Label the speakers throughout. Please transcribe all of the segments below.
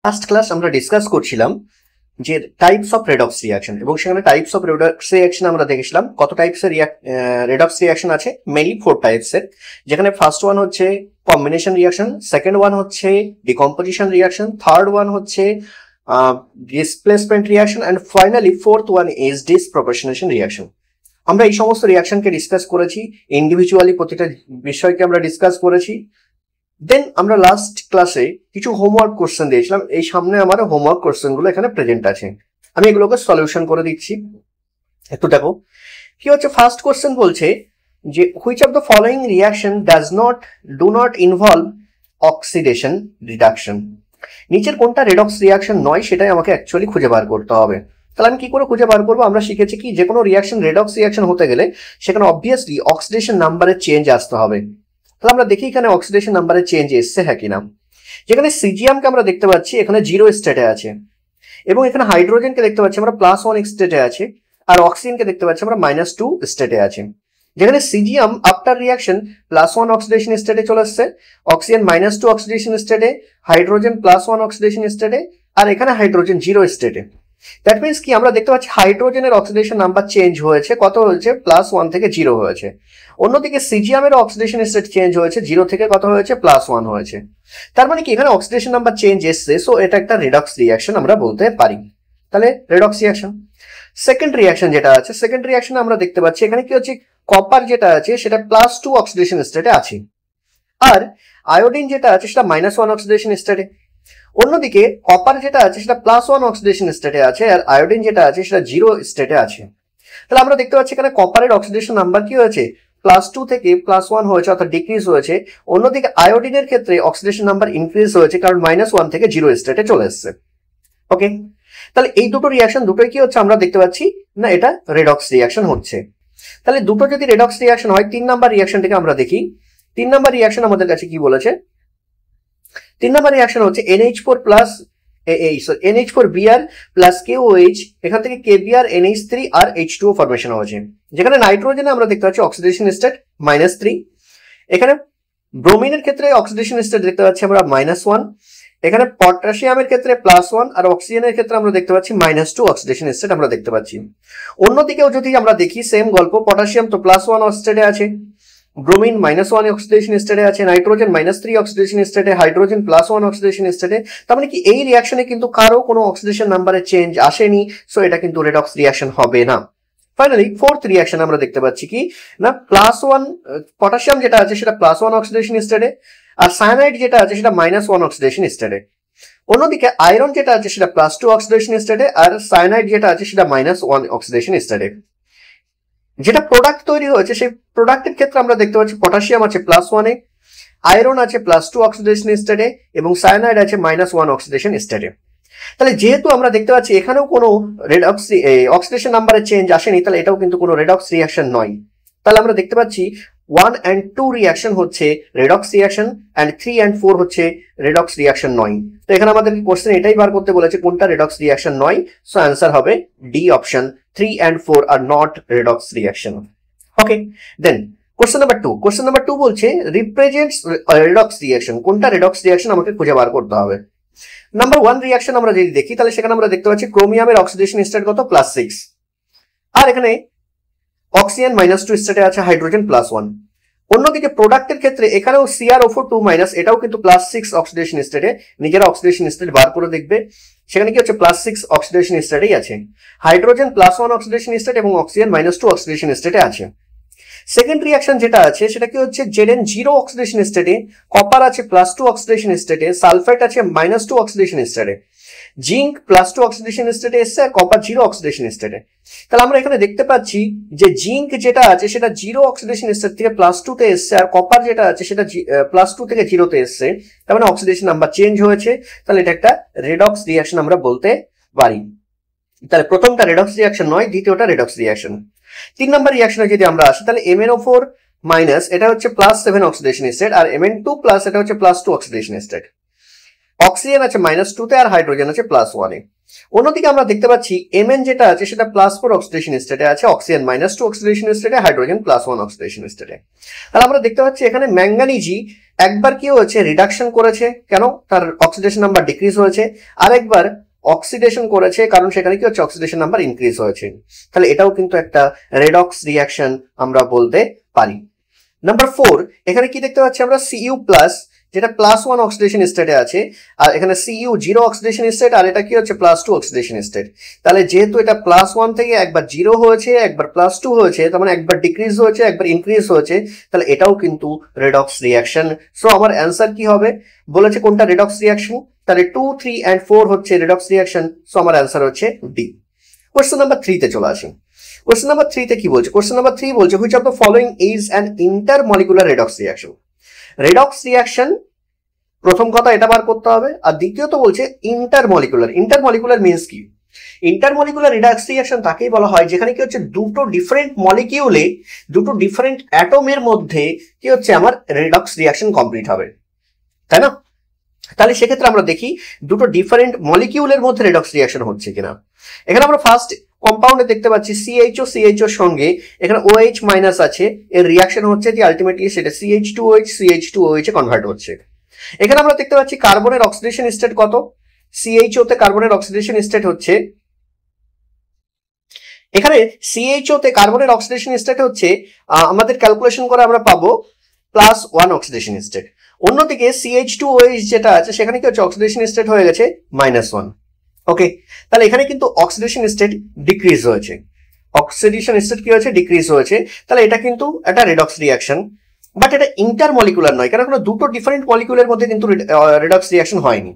Speaker 1: Last class আমরা discuss করছিলাম যে টাইপস অফ রেডক্স রিয়াকশন, এবং সেখানে টাইপস অফ রেডক্স রিয়াকশন আমরা দেখেছিলাম কত টাইপসের রেডক্স রিয়াকশন আছে, মেইনলি 4 টাইপসের, যেখানে ফার্স্ট ওয়ান হচ্ছে কম্বিনেশন রিয়াকশন, সেকেন্ড ওয়ান হচ্ছে ডিকম্পোজিশন রিয়াকশন, থার্ড ওয়ান হচ্ছে displacement reaction, and finally fourth one is disproportionation reaction. আমরা এই সমস্ত রিয়াকশনকে ডিসকাস করেছি, ইন্ডিভিজুয়ালি প্রতিটা বিষয়কে আমরা ডিসকাস করেছি। দেন আমরা লাস্ট ক্লাসে কিছু হোমওয়ার্ক কোশ্চেন দিয়েছিলাম, এই সামনে আমার হোমওয়ার্ক কোশ্চেন গুলো এখানে প্রেজেন্ট আছে, আমি এগুলোকে সলিউশন করে দিচ্ছি। একটু দেখো কি হচ্ছে। ফার্স্ট কোশ্চেন বলছে যে which of the following reaction do not involve oxidation reduction. নিচের কোনটা রেডক্স রিয়াকশন নয় সেটাই আমাকে অ্যাকচুয়ালি খুঁজে বার করতে হবে। তাহলে আমি কি করে খুঁজে বার করবো? আমরা শিখেছি কি যে কোনো রিয়াকশন রেডক্স রিয়াকশন হতে গেলে সেখানে অবভিয়াসলি অক্সিডেশন নাম্বারের চেঞ্জ আসতে হবে। তাহলে আমরা দেখি এখানে অক্সিডেশন নাম্বারের চেঞ্জ এসছে হ্যাঁ কিনা। যেখানে সিজিয়ামকে আমরা দেখতে পাচ্ছি এখানে 0 স্টেটে আছে, এবং এখানে হাইড্রোজেনকে দেখতে পাচ্ছি আমরা +1 স্টেটে আছে, আর অক্সিজেনকে দেখতে পাচ্ছি আমরা -2 স্টেটে আছে। যেখানে সিজিয়াম আফটার রিয়াকশন +1 অক্সিডেশন স্টেটে চলে আসছে, অক্সিজেন -2 অক্সিডেশন স্টেটে, হাইড্রোজেন +1 অক্সিডেশন স্টেটে, আর এখানে হাইড্রোজেন 0 স্টেটে। দ্যাট মিনস কি আমরা দেখতে পাচ্ছি হাইড্রোজেনের অক্সিডেশন নাম্বার চেঞ্জ হয়েছে, কত হয়েছে? +1 থেকে 0 হয়েছে। অন্যদিকে সিজিয়ামের অক্সিডেশন স্টেট চেঞ্জ হয়েছে, 0 থেকে কত হয়েছে? +1 হয়েছে। তার মানে কি এখানে অক্সিডেশন নাম্বার চেঞ্জ এসছে, সো এটা একটা রেডক্স রিয়াকশন আমরা বলতে পারি। তাহলে রেডক্স রিয়াকশন। সেকেন্ড রিয়াকশন যেটা আছে, সেকেন্ড রিয়াকশন আমরা দেখতে পাচ্ছি এখানে কি হচ্ছে, কপার যেটা আছে সেটা +2 অক্সিডেশন স্টেটে আছে, আর আয়োডিন যেটা আছে সেটা -1 অক্সিডেশন স্টেটে। অন্যদিকে কপার যেটা আছে সেটা +1 অক্সিডেশন স্টেটে আছে, আর আয়োডিন যেটা আছে সেটা 0 স্টেটে আছে। তাহলে আমরা দেখতে পাচ্ছি এখানে কপারের অক্সিডেশন নাম্বার কি হয়েছে? +2 থেকে +1 হয়েছে, অর্থাৎ ডিক্রিজ হয়েছে। অন্যদিকে আয়োডিনের ক্ষেত্রে অক্সিডেশন নাম্বার ইনক্রিজ হয়েছে, কারণ -1 থেকে 0 স্টেটে চলে এসছে। ওকে, তাহলে এই দুটো রিয়াকশন দুটোই কি হচ্ছে আমরা দেখতে পাচ্ছি না এটা রেডক্স রিয়াকশন হচ্ছে। তাহলে দুটো যদি রেডক্স রিয়াকশন হয়, 3 নাম্বার রিয়াকশনটাকে আমরা দেখি। 3 নাম্বার রিয়াকশন আমাদের কাছে কি বলেছে? 3 নাম্বার রিয়াকশন হচ্ছে NH4Br প্লাস KOH, এখান থেকে KBr NH3 আর H2O ফরমেশন হয়েছে। যেখানে নাইট্রোজেনে আমরা দেখতে পাচ্ছি অক্সিডেশন স্টেট -3, এখানে ব্রোমিনের ক্ষেত্রে অক্সিডেশন স্টেট দেখতে পাচ্ছি আমরা -1, এখানে পটাশিয়ামের ক্ষেত্রে +1, আর অক্সিজেনের ক্ষেত্রে আমরা দেখতে পাচ্ছি -2 অক্সিডেশন স্টেট আমরা দেখতে পাচ্ছি। অন্যদিকেও যদি আমরা দেখি সেম গল্প, পটাশিয়াম তো +1 স্টেটে আছে, ব্রোমিন -1 অক্সিডেশন স্টেটে আছে, নাইট্রোজেন -3 অক্সিডেশন স্টেটে, হাইড্রোজেন +1 অক্সিডেশন স্টেটে। তার মানে কি এই রিয়াকশনে কিন্তু কারো কোনো অক্সিডেশন নাম্বারে চেঞ্জ আসেনি, সো এটা কিন্তু রেডক্স রিয়াকশন হবে না। ফাইনালি ফোর্থ রিয়াকশন আমরা দেখতে পাচ্ছি কি না, +1 পটাশিয়াম যেটা আছে সেটা +1 অক্সিডেশন স্টেটে, আর সায়ানাইড যেটা আছে সেটা -1 অক্সিডেশন স্টেটে। অন্যদিকে আয়রন যেটা আছে সেটা +2 অক্সিডেশন স্টেটে, আর সায়ানাইড যেটা আছে সেটা -1 অক্সিডেশন স্টেটে। যেটা প্রোডাক্ট তৈরি হয়েছে সেই প্রোডাক্টের ক্ষেত্রে আমরা দেখতে পাচ্ছি পটাশিয়াম আছে +1 এ, আয়রন আছে +2 অক্সিডেশন স্টেটে, এবং সায়ানাইড আছে -1 অক্সিডেশন স্টেটে। তাহলে যেহেতু আমরা দেখতে পাচ্ছি এখানেও কোনো রেডক্স অক্সিডেশন নাম্বারে চেঞ্জ আসেনি, তাহলে এটাও কিন্তু কোনো রেডক্স রিয়াকশন নয়। তাহলে আমরা দেখতে পাচ্ছি 1 and 2 রিয়াকশন হচ্ছে রেডক্স রিয়াকশন, অ্যান্ড 3 and 4 হচ্ছে রেডক্স রিয়াকশন নয়। তো এখানে আমাদের কোশ্চেন এটাই বার করতে বলেছে কোনটা রেডক্স রিয়াকশন নয়, সো অ্যান্সার হবে ডি অপশন, 3 and 4 আর not redox reaction. Okay, then question number 2। Question number 2 বলছে রিপ্রেজেন্টস রেডক্স রিয়াকশন। কোনটা রেডক্স রিয়াকশন আমাকে খুঁজে বার করতে হবে। নাম্বার 1 রিয়াকশন আমরা যদি দেখি তাহলে সেখানে আমরা দেখতে পাচ্ছি ক্রোমিয়ামের অক্সিডেশন স্টেট কত? +6, আর এখানে অক্সিজেন -2 স্টেটে আছে, হাইড্রোজেন +1। অন্যদিকে প্রোডাক্টের ক্ষেত্রে এখানেও CrO4 2- এটাও কিন্তু +6 অক্সিডেশন স্টেটে। নিজেরা অক্সিডেশন স্টেট বার করে দেখবে, সেখানে কি হচ্ছে +6 অক্সিডেশন স্টেটেই আছে। হাইড্রোজেন +1 অক্সিডেশন স্টেট এবং অক্সিজেন -2 অক্সিডেশন স্টেটে আছে। সেকেন্ড রিয়াকশন যেটা আছে সেটা কি হচ্ছে Zn 0 অক্সিডেশন স্টেটে, কপার আছে +2 অক্সিডেশন স্টেটে, সালফেট আছে -2 অক্সিডেশন স্টেটে, জিঙ্ক +2 অক্সিডেশন স্টেটে এসছে, আর কপার 0 অক্সিডেশন স্টেটে। তাহলে আমরা এখানে দেখতে পাচ্ছি যে জিঙ্ক যেটা আছে সেটা 0 অক্সিডেশন স্টেট থেকে +2 তে এসছে, আর কপার যেটা আছে সেটা +2 থেকে 0 তে এসছে। তার মানে অক্সিডেশন নাম্বার চেঞ্জ হয়েছে, তাহলে এটা একটা রেডক্স রিয়াকশন আমরা বলতে পারি। তাহলে প্রথমটা রেডক্স রিয়াকশন নয়, দ্বিতীয়টা রেডক্স রিয়াকশন। 3 নাম্বার রিয়াকশনে যদি আমরা আসি তাহলে MnO4- এটা হচ্ছে +7 অক্সিডেশন স্টেট, আর Mn2+ এটা হচ্ছে +2 অক্সিডেশন স্টেট। অক্সিজেন আছে -2 তে, আর হাইড্রোজেন আছে +1 এ। অন্যদিকে আমরা দেখতে পাচ্ছি Mn যেটা আছে সেটা +4 অক্সিডেশন স্টেটে আছে, অক্সিজেন -2 অক্সিডেশন স্টেটে, হাইড্রোজেন +1 অক্সিডেশন স্টেটে। তাহলে আমরা দেখতে পাচ্ছি এখানে ম্যাঙ্গানিজি একবার কি হয়েছে রিডাকশন করেছে, কেন তার অক্সিডেশন নাম্বার ডিক্রিজ হয়েছে, আর একবার অক্সিডেশন করেছে কারণ সেখানে কি হচ্ছে অক্সিডেশন নাম্বার ইনক্রিজ হয়েছে। তাহলে এটাও কিন্তু একটা রেডক্স রিঅ্যাকশন আমরা বলতে পারি। নাম্বার 4 এখানে কি দেখতে পাচ্ছি আমরা Cu+ যেটা +1 অক্সিডেশন স্টেটে আছে, আর এখানে Cu 0 অক্সিডেশন স্টেট, আর এটা কি হচ্ছে +2 অক্সিডেশন স্টেট। তাহলে যেহেতু এটা +1 থেকে একবার 0 হয়েছে, একবার +2 হয়েছে, তার মানে একবার ডিক্রিজ হয়েছে একবার ইনক্রিজ হয়েছে, তাহলে এটাও কিন্তু রেডক্স রিঅ্যাকশন। সো আমার অ্যান্সার কি হবে, বলেছে কোনটা রেডক্স রিঅ্যাকশন, তাহলে 2, 3 and 4 হচ্ছে রেডক্স রিঅ্যাকশন। সো আমার অ্যান্সার হচ্ছে ডি। কোশ্চেন নাম্বার 3 তে চলে আসি। কোশ্চেন নাম্বার 3 তে কি বলছে, কোশ্চেন নাম্বার 3 বলছে which of the following is an intermolecular redox reaction. Redox reaction প্রথম কথা এটা বার করতে হবে, আর দ্বিতীয়ত বলছে ইন্টারমলিকুলার। ইন্টারমলিকুলার মিন্স কি, ইন্টারমলিকুলার রিডক্স রিঅ্যাকশন তাকেই বলা হয় যেখানে কি হচ্ছে দুটো ডিফারেন্ট মলিকিউলে, দুটো ডিফারেন্ট অ্যাটমের মধ্যে কি হচ্ছে আমার রিডক্স রিঅ্যাকশন কমপ্লিট হবে, তাই না? তাহলে সেক্ষেত্রে আমরা দেখি দুটো ডিফারেন্ট মলিকিউলের মধ্যে রিডক্স রিঅ্যাকশন হচ্ছে কিনা। এখানে আমরা ফার্স্ট কম্পাউন্ডে দেখতে পাচ্ছি CHO সঙ্গে এখানে OH মাইনাস আছে, এর রিঅ্যাকশন হচ্ছে যে আলটিমেটলি সেটা CH2OH এ কনভার্ট হচ্ছে। এখানে আমরা দেখতে পাচ্ছি কার্বনের অক্সিডেশন স্টেট কত, CHO তে কার্বনের অক্সিডেশন স্টেট হচ্ছে, এখানে CHO তে কার্বনের অক্সিডেশন স্টেট হচ্ছে আমাদের ক্যালকুলেশন করে আমরা পাবো +1 অক্সিডেশন স্টেট। অন্যদিকে CH2OH যেটা আছে সেখানে কি হচ্ছে অক্সিডেশন স্টেট হয়ে গেছে -1। ওকে, তাহলে এখানে কিন্তু অক্সিডেশন স্টেট ডিক্রিজ হয়েছে, অক্সিডেশন স্টেট কি হয়েছে ডিক্রিজ হয়েছে, তাহলে এটা কিন্তু একটা রিডক্স রিঅ্যাকশন, বাট এটা ইন্টারমলিকুলার নয়, কারণ দুটো ডিফারেন্ট মলিকুলের মধ্যে কিন্তু রিডক্স রিঅ্যাকশন হয়নি।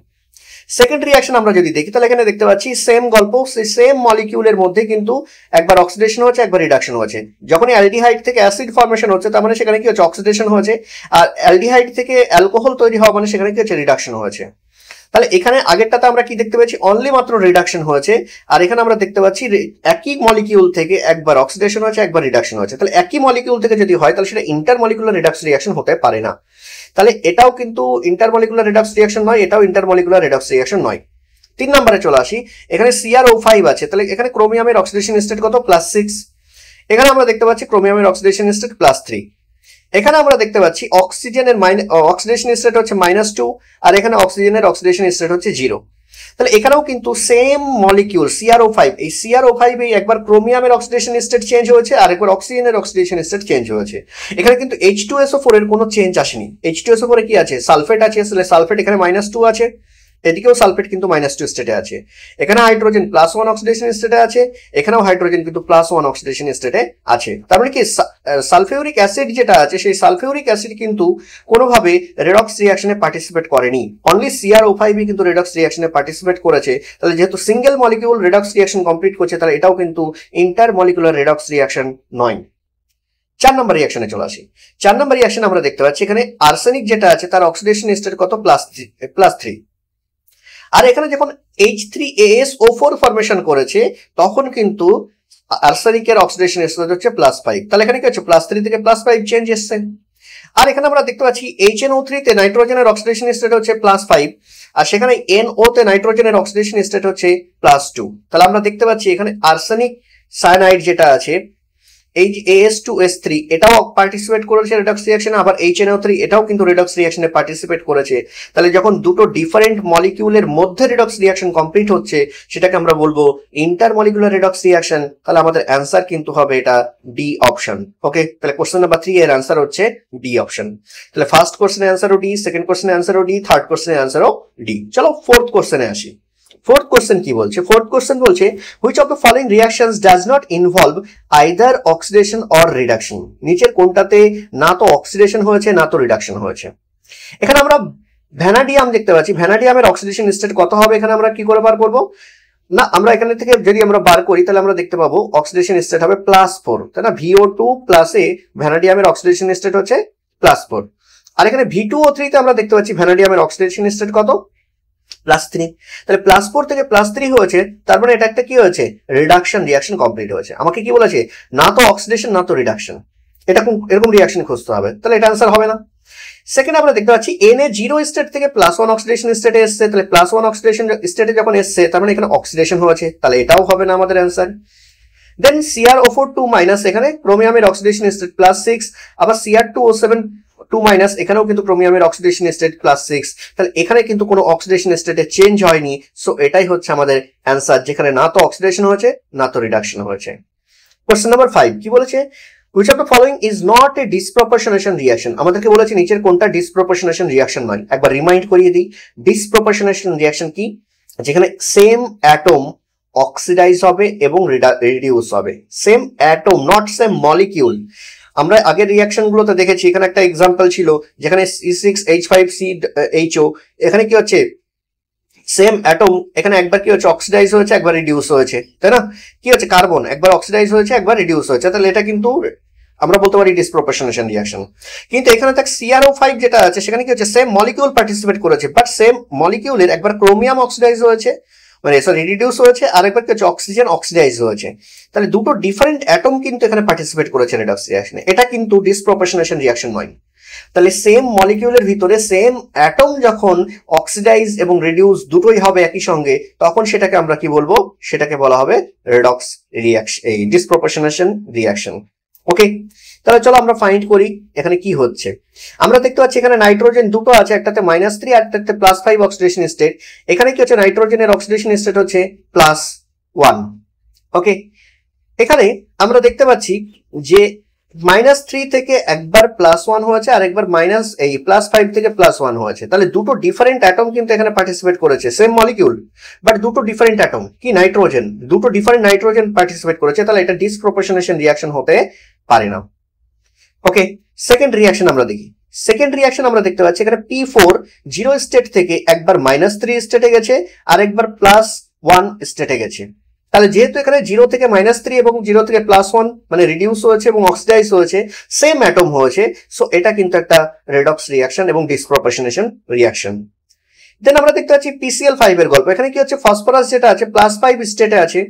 Speaker 1: সেকেন্ড রিঅ্যাকশন আমরা যদি দেখি তাহলে এখানে দেখতে পাচ্ছি সেম গল্প, সেই সেম মলিকিউলের মধ্যে কিন্তু একবার অক্সিডেশন হচ্ছে একবার রিডাকশন হচ্ছে। যখন অ্যালডিহাইড থেকে অ্যাসিড ফর্মেশন হচ্ছে তার মানে সেখানে কি হচ্ছে অক্সিডেশন হয়েছে, আর অ্যালডিহাইড থেকে অ্যালকোহল তৈরি হওয়া মানে সেখানে কি হচ্ছে রিডাকশন হয়েছে। তাহলে এখানে আগেরটাতে আমরা কি দেখতে পাচ্ছি অনলি মাত্র রিডাকশন হয়েছে, আর এখানে আমরা দেখতে পাচ্ছি একই মলিকিউল থেকে একবার অক্সিডেশন হয়েছে একবার রিডাকশন হয়েছে। তাহলে একই মলিকিউল থেকে যদি হয় তাহলে সেটা ইন্টারমলিকুলার রিডাক্স রিঅ্যাকশন হতে পারে না। তাহলে এটাও কিন্তু ইন্টারমলিকুলার রিডাক্স রিঅ্যাকশন নয়, এটাও ইন্টারমলিকুলার রিডাক্স রিঅ্যাকশন নয়। 3 নম্বরে চলে আসি, এখানে CrO5 আছে, তাহলে এখানে ক্রোমিয়ামের অক্সিডেশন স্টেট কত +6, এখানে আমরা দেখতে পাচ্ছি ক্রোমিয়ামের অক্সিডেশন স্টেট +3, এখানে আমরা দেখতে পাচ্ছি অক্সিজেনের অক্সিডেশন স্টেট হচ্ছে -2, আর এখানে অক্সিজেনের অক্সিডেশন স্টেট হচ্ছে 0। তাহলে এখানেও কিন্তু সেম মলিকিউল CrO5, এই CrO5 একবার ক্রোমিয়ামের অক্সিডেশন স্টেট চেঞ্জ হয়েছে আর একবার অক্সিজেনের অক্সিডেশন স্টেট চেঞ্জ হয়েছে। এখানে কিন্তু H2SO4 এর কোনো চেঞ্জ আসেনি। H2SO4 এ কি আছে সালফেট আছে, তাহলে সালফেট এখানে -2 আছে, এদিকেও সালফেট কিন্তু -2 স্টেটে আছে, এখানে হাইড্রোজেন +1 অক্সিডেশন স্টেটে আছে, এখানেও হাইড্রোজেন কিন্তু +1 অক্সিডেশন স্টেটে আছে। তার মানে কি সালফিউরিক অ্যাসিড যেটা আছে সেই সালফিউরিক অ্যাসিড কিন্তু কোনোভাবে রেডক্স রিঅ্যাকশনে পার্টিসিপেট করেনি, অনলি CrO5 কিন্তু রেডক্স রিঅ্যাকশনে পার্টিসিপেট করেছে। তাহলে যেহেতু single molecule redox reaction complete করছে তাহলে এটাও কিন্তু ইন্টারমলিকুলার রেডক্স রিঅ্যাকশন নয়। 4 নম্বর রিঅ্যাকশনে চলে আসি। 4 নম্বর রিঅ্যাকশন আমরা দেখতে পাচ্ছি এখানে আর্সেনিক যেটা আছে তার অক্সিডেশন স্টেট কত +3, আর এখানে যখন H3AsO4 ফরমেশন করেছে তখন কিন্তু আর্সেনিকের অক্সিডেশন স্টেট হচ্ছে +5, তাহলে এখানে কি হচ্ছে +3 থেকে +5 চেঞ্জ এসছে। আর এখানে আমরা দেখতে পাচ্ছি HNO3 তে নাইট্রোজেনের অক্সিডেশন স্টেট হচ্ছে +5, আর সেখানে NO তে নাইট্রোজেনের অক্সিডেশন স্টেট হচ্ছে +2। তাহলে আমরা দেখতে পাচ্ছি এখানে আর্সেনিক সায়ানাইড যেটা আছে As2S3 এটাও পার্টিসিপেট করেছে রেডক্স রিঅ্যাকশনে, আবার HNO3 এটাও কিন্তু রেডক্স রিঅ্যাকশনে পার্টিসিপেট করেছে। তাহলে যখন দুটো ডিফারেন্ট মলিকিউলের মধ্যে রেডক্স রিঅ্যাকশন কমপ্লিট হচ্ছে সেটাকে আমরা বলবো ইন্টারমলিকুলার রেডক্স রিঅ্যাকশন। তাহলে আমাদের অ্যান্সার কিন্তু হবে এটা ডি অপশন। ওকে, তাহলে কোশ্চেন নাম্বার 3 এর অ্যান্সার হচ্ছে ডি অপশন। তাহলে ফার্স্ট কোশ্চেনের অ্যান্সারও ডি, সেকেন্ড কোশ্চেনের অ্যান্সারও ডি, থার্ড কোশ্চেনের অ্যান্সারও ডি। চলো ফোর্থ কোশ্চেনে আসি। ফোর্থ কোশ্চেন কি বলছে, ফোর্থ কোশ্চেন বলছে which of the following reactions does not involve either oxidation or reduction. নিচের কোনটাতে না তো অক্সিডেশন হয়েছে না তো রিডাকশন হয়েছে। এখানে আমরা ভ্যানাডিয়াম দেখতে পাচ্ছি, ভ্যানাডিয়ামের অক্সিডেশন স্টেট কত হবে, এখানে আমরা কি করে বার করবো না, আমরা এখানে থেকে যদি আমরা বার করি তাহলে আমরা দেখতে পাবো অক্সিডেশন স্টেট হবে +4, তাই না? VO2 প্লাসে ভ্যানাডিয়ামের অক্সিডেশন স্টেট হচ্ছে +4, আর এখানে V2O3 তে আমরা দেখতে পাচ্ছি ভ্যানাডিয়ামের অক্সিডেশন স্টেট কত +3। তাহলে +4 থেকে +3 হয়েছে, তার মানে এটা একটা কি হয়েছে রিডাকশন রিঅ্যাকশন কমপ্লিট হয়েছে। আমাকে কি বলেছে না তো অক্সিডেশন না তো রিডাকশন, এটা এরকম রিঅ্যাকশন খুঁজতে হবে, তাহলে এটা অ্যান্সার হবে না। সেকেন্ড আমরা দেখতে পাচ্ছি Na জিরো স্টেট থেকে +1 অক্সিডেশন স্টেটে এসছে, তাহলে +1 অক্সিডেশন স্টেটে যখন এসছে তার মানে এখানে অক্সিডেশন হয়েছে, তাহলে এটাও হবে না আমাদের অ্যান্সার। দেন CrO4 2- এখানে ক্রোমিয়ামের অক্সিডেশন স্টেট +6, আবার Cr2O7 2- এখানেও কিন্তু ক্রোমিয়ামের অক্সিডেশন স্টেট +6, তাহলে এখানে কিন্তু কোনো অক্সিডেশন স্টেটে চেঞ্জ হয়নি। সো এটাই হচ্ছে আমাদের অ্যান্সার, যেখানে না তো অক্সিডেশন হয়েছে না তো রিডাকশন হয়েছে। কোশ্চেন নাম্বার 5 কি বলেছে, which of the following is not a disproportionation reaction? আমাদেরকে বলেছে নিচের কোনটা ডিসপ্রপোর্শনেশন রিঅ্যাকশন নয়। একবার রিমাইন্ড করিয়ে দিই, ডিসপ্রপোর্শনেশন রিঅ্যাকশন কি, যেখানে সেম অ্যাটম অক্সিডাইজ হবে এবং রিডিউস হবে। Same atom, not same molecule. আমরা আগের রিঅ্যাকশন গুলোতে দেখেছি, এখানে একটা এক্সাম্পল ছিল যেখানে C6H5CHO, এখানে কি হচ্ছে সেম অ্যাটম, এখানে একবার কি হচ্ছে অক্সিডাইজ হয়েছে একবার রিডিউস হয়েছে, তাই না? কি হচ্ছে কার্বন একবার অক্সিডাইজ হয়েছে একবার রিডিউস হয়েছে, তাহলে এটা কিন্তু আমরা বলতে পারি ডিসপ্রপোর্শনেশন রিঅ্যাকশন। কিন্তু এখানে দেখ CrO5 যেটা আছে সেখানে কি হচ্ছে সেম মলিকিউল পার্টিসিপেট করেছে, বাট সেম মলিকিউলের একবার ক্রোমিয়াম অক্সিডাইজ হয়েছে, মানে সরি রিডিউস হয়েছে, আর একবার কি হচ্ছে অক্সিজেন অক্সিডাইজ হয়েছে, তাহলে দুটো ডিফারেন্ট অ্যাটম কিন্তু এখানে পার্টিসিপেট করেছে রেডক্স রিঅ্যাকশনে, এটা কিন্তু ডিসপ্রপোর্শনেশন রিঅ্যাকশন নয়। তাহলে সেম মলিকিউলের ভিতরে সেম অ্যাটম যখন অক্সিডাইজ এবং রিডিউস দুটোই হবে একই সঙ্গে, তখন সেটাকে আমরা কি বলবো, সেটাকে বলা হবে রেডক্স রিঅ্যাকশন, এই ডিসপ্রপোর্শনেশন রিঅ্যাকশন। ওকে, তাহলে চলো আমরা ফাইন্ড করি এখানে কি হচ্ছে। আমরা দেখতে পাচ্ছি এখানে নাইট্রোজেন দুটো আছে, একটাতে -3 আর একটাতে +5 অক্সিডেশন স্টেট। এখানে কি হচ্ছে নাইট্রোজেনের অক্সিডেশন স্টেট হচ্ছে +1। ওকে, এখানে আমরা দেখতে পাচ্ছি যে -3 থেকে একবার +1 হয়েছে আর একবার +5 থেকে +1 হয়েছে, তাহলে দুটো ডিফারেন্ট অ্যাটম কিন্তু এখানে পার্টিসিপেট করেছে, সেম মলিকিউল বাট দুটো ডিফারেন্ট অ্যাটম, কি নাইট্রোজেন, দুটো ডিফারেন্ট নাইট্রোজেন পার্টিসিপেট করেছে, তাহলে এটা ডিসপ্রপোর্শনেশন রিঅ্যাকশন হতে পারে না। ওকে, সেকেন্ড রিঅ্যাকশন আমরা দেখি। সেকেন্ড রিঅ্যাকশন আমরা দেখতে পাচ্ছি এখানে P4 জিরো স্টেট থেকে একবার -3 স্টেটে গেছে আর একবার +1 স্টেটে গেছে, তাহলে যেহেতু এখানে 0 থেকে -3 এবং 0 থেকে +1 মানে রিডিউস হয়েছে এবং অক্সিডাইজ হয়েছে, সেম অ্যাটম হয়েছে, সো এটা কিন্তু একটা রেডক্স রিঅ্যাকশন এবং ডিসপ্রপোর্শনেশন রিঅ্যাকশন। দেন আমরা দেখতে পাচ্ছি PCl5 এর গল্প। এখানে কি হচ্ছে ফসফরাস যেটা আছে +5 স্টেটে আছে,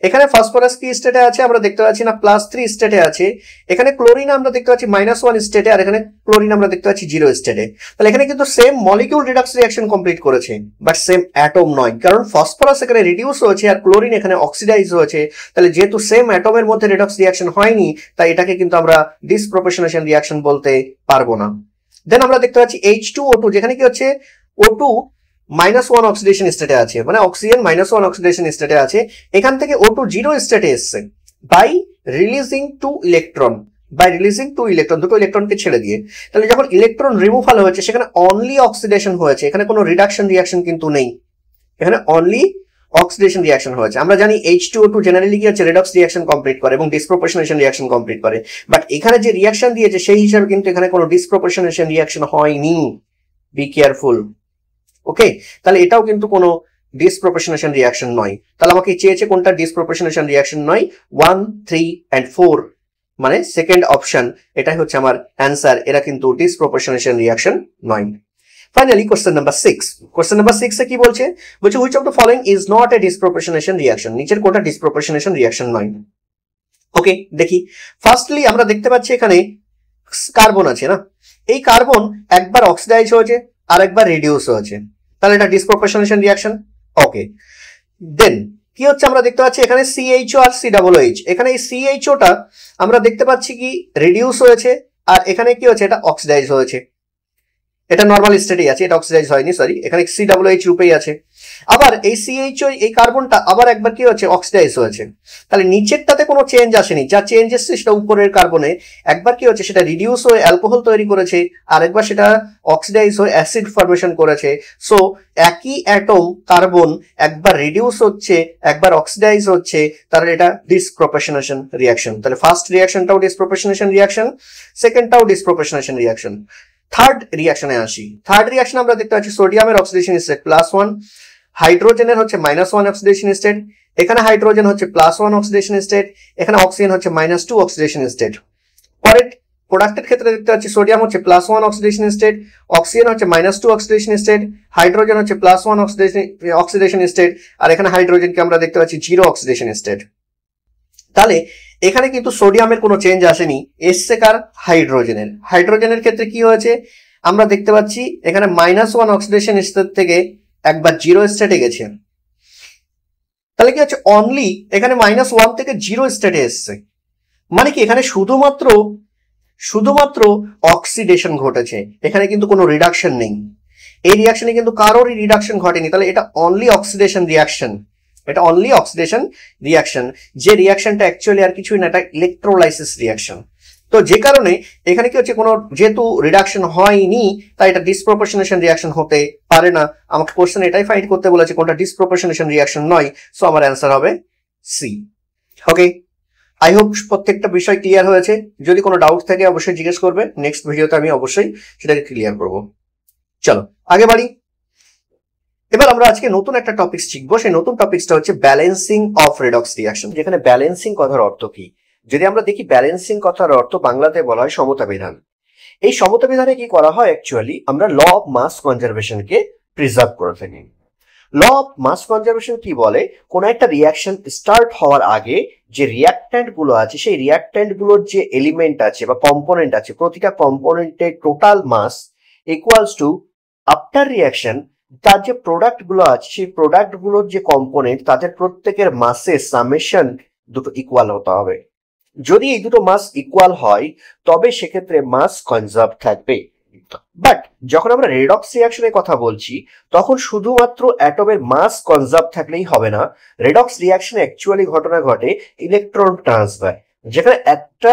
Speaker 1: এখানে ফসফরাস কি স্টেটে আছে আমরা দেখতে পাচ্ছি না, +3 স্টেটে আছে। এখানে ক্লোরিন আমরা দেখতে পাচ্ছি -1 স্টেটে, আর এখানে ক্লোরিন আমরা দেখতে পাচ্ছি 0 স্টেটে। তাহলে এখানে কিন্তু same molecule redox reaction complete করেছে, বাট সেম অ্যাটম নয়, কারণ ফসফরাস এখানে রিডিউস হয়েছে আর ক্লোরিন এখানে অক্সিডাইজ হয়েছে, তাহলে যেহেতু সেম অ্যাটমের মধ্যে রিডক্স রিঅ্যাকশন হয়নি, তাই এটাকে কিন্তু আমরা ডিসপ্রপোর্শনেশন রিঅ্যাকশন বলতে পারবো না। দেন আমরা দেখতে পাচ্ছি H2O2, যেখানে কি হচ্ছে O2 -1 অক্সিডেশন স্টেটে আছে, মানে অক্সিজেন -1 অক্সিডেশন স্টেটে আছে, এখান থেকে O2 0 স্টেটে এসছে বাই রিলিজিং 2 ইলেকট্রন, দুটো ইলেকট্রনকে ছেড়ে দিয়ে। তাহলে যখন ইলেকট্রন রিমুভাল হয়েছে সেখানে অনলি অক্সিডেশন হয়েছে, এখানে কোনো রিডাকশন রিঅ্যাকশন কিন্তু নেই, এখানে অনলি অক্সিডেশন রিঅ্যাকশন হয়েছে। আমরা জানি H2O2 জেনারেলি কি হচ্ছে রেডক্স রিঅ্যাকশন কমপ্লিট করে এবং ডিসপ্রপোর্শনেশন রিঅ্যাকশন কমপ্লিট করে, বাট এখানে যে রিঅ্যাকশন দিয়েছে সেই হিসাবে কিন্তু এখানে কোনো ডিসপ্রপোর্শনেশন রিঅ্যাকশন হয়নি, বি কেয়ারফুল। ওকে, তাহলে এটাও কিন্তু কোনো ডিসপ্রপোর্শনেশন রিঅ্যাকশন নয়। তাহলে আমাকে চেয়েছে কোনটা ডিসপ্রপোর্শনেশন রিঅ্যাকশন নয়, 1, 3 and 4 মানে সেকেন্ড অপশন, এটাই হচ্ছে আমার অ্যান্সার, এরা কিন্তু ডিসপ্রপোর্শনেশন রিঅ্যাকশন নয়। Finally question number 6। Question number 6 এ কি বলছে, which of the following is not a disproportionation reaction, নিচের কোনটা ডিসপ্রপোর্শনেশন রিঅ্যাকশন নয়। ওকে, দেখি। ফার্স্টলি আমরা দেখতে পাচ্ছি এখানে কার্বন আছে না, এই কার্বন একবার অক্সিডাইজ হয়েছে আর একবার রিডিউস হয়েছে, তাহলে এটা ডিসপ্রপোর্শনেশন রিঅ্যাকশন। ওকে, দেন কি হচ্ছে আমরা দেখতে পাচ্ছি এখানে CHO আর COOH, এখানে এই CHO টা আমরা দেখতে পাচ্ছি কি রিডিউস হয়েছে আর এখানে কি হচ্ছে এটা অক্সিডাইজ হয়েছে, এটা নর্মাল স্টেটেই আছে, এটা অক্সিডাইজ হয়নি, সরি, এখানে COOH রূপেই আছে। আবার এই CHO এই কার্বনটা আবার একবার কি হচ্ছে অক্সিডাইজ হয়েছে, তাহলে নিচেরটাতে কোনো চেঞ্জ আসেনি, যা চেঞ্জ এসছে সেটা উপরের কার্বনে একবার কি হচ্ছে সেটা রিডিউস হয়ে অ্যালকোহল তৈরি করেছে আর একবার সেটা অক্সিডাইজ হয়ে অ্যাসিড ফর্মেশন করেছে। সো একই অ্যাটম কার্বন একবার রিডিউস হচ্ছে একবার অক্সিডাইজ হচ্ছে, তাহলে এটা ডিসপ্রপোর্শনেশন রিঅ্যাকশন। তাহলে ফার্স্ট রিঅ্যাকশনটাও ডিসপ্রপোর্শনেশন রিঅ্যাকশন, সেকেন্ডটাও ডিসপ্রপোর্শনেশন রিঅ্যাকশন। থার্ড রিঅ্যাকশনে আসি। থার্ড রিঅ্যাকশন আমরা দেখতে পাচ্ছি সোডিয়ামের অক্সিডেশন স্টেট +1, হাইড্রোজেনের হচ্ছে -1 অক্সিডেশন স্টেট, এখানে হাইড্রোজেন হচ্ছে +1 অক্সিডেশন স্টেট, এখানে অক্সিজেন হচ্ছে -2 অক্সিডেশন স্টেট। পরের প্রোডাক্টের ক্ষেত্রে দেখতে পাচ্ছি সোডিয়াম হচ্ছে +1 অক্সিডেশন স্টেট, অক্সিজেন হচ্ছে -2 অক্সিডেশন স্টেট, হাইড্রোজেন হচ্ছে +1 অক্সিডেশন স্টেট, আর এখানে হাইড্রোজেনকে আমরা দেখতে পাচ্ছি 0 অক্সিডেশন স্টেট। তাহলে এখানে কিন্তু সোডিয়ামের কোনো চেঞ্জ আসেনি, এসছে কার হাইড্রোজেনের। হাইড্রোজেনের ক্ষেত্রে কি হয়েছে, আমরা দেখতে পাচ্ছি এখানে -1 অক্সিডেশন স্টেট থেকে একবার 0 স্টেটে গেছে। তাহলে কি হচ্ছে, অনলি এখানে -1 থেকে 0 স্টেটে এসছে, মানে কি এখানে শুধুমাত্র অক্সিডেশন ঘটেছে, এখানে কিন্তু কোনো রিডাকশন নেই। এই রিয়াকশনে কিন্তু কারোরই রিডাকশন ঘটেনি, তাহলে এটা অনলি অক্সিডেশন রিয়াকশন। এটা অনলি অক্সিডেশন রিয়াকশন, যে রিয়াকশনটা অ্যাকচুয়ালি আর কিছুই না, এটা ইলেকট্রোলাইসিস রিয়াকশন। তো যে কারণে এখানে কি হচ্ছে, কোনো যেহেতু রিডাকশন হয়নি তাই এটা ডিসপ্রপোর্শনেশন রিয়াকশন হতে পারে না। আমাকে কোশ্চেন এটাই ফাইন্ড করতে বলেছে কোনটা ডিসপ্রপোর্শনেশন রিয়াকশন নয়, সো আমার অ্যান্সার হবে সি। ওকে, আই হোপ প্রত্যেকটা বিষয় ক্লিয়ার হয়েছে। যদি কোনো ডাউট থাকে অবশ্যই জিজ্ঞেস করবে, নেক্সট ভিডিওতে আমি অবশ্যই সেটাকে ক্লিয়ার করব। চলো আগে বাড়ি। এবার আমরা আজকে নতুন একটা টপিক শিখবো, সেই নতুন টপিকটা হচ্ছে ব্যালেন্সিং অফ রেডক্স রিয়াকশন। যেখানে ব্যালেন্সিং কথার অর্থ কি, যদি আমরা দেখি ব্যালেন্সিং কথার অর্থ বাংলাতে বলা হয় সমতা বিধান। এই সমতা বিধানে কি করা হয়, অ্যাকচুয়ালি আমরা ল অফ মাস কনজারভেশনকে প্রিজার্ভ করে থাকি। ল অফ মাস কনজারভেশন কি বলে, কোন একটা রিয়াকশন স্টার্ট হওয়ার আগে যে রিয়াক্ট্যান্ট গুলো আছে, সেই রিয়াক্ট্যান্ট গুলোর যে এলিমেন্ট আছে বা কম্পোনেন্ট আছে, প্রতিটা কম্পোনেন্টের total mass equals to after reaction তার যে প্রোডাক্ট গুলো আছে, সেই প্রোডাক্ট গুলোর যে কম্পোনেন্ট তাদের প্রত্যেকের মাসের সামেশন দুটো ইকুয়াল হতে হবে। যদি এই দুটো মাস ইকুয়াল হয় তবে সেক্ষেত্রে মাস কনজার্ভ থাকবে। বাট যখন আমরা রেডক্স রিয়াকশনের কথা বলছি তখন শুধুমাত্র অ্যাটমের মাস কনজার্ভ থাকলেই হবে না, রেডক্স রিয়াকশনে অ্যাকচুয়ালি ঘটনা ঘটে ইলেকট্রন ট্রান্সফার, যেখানে একটা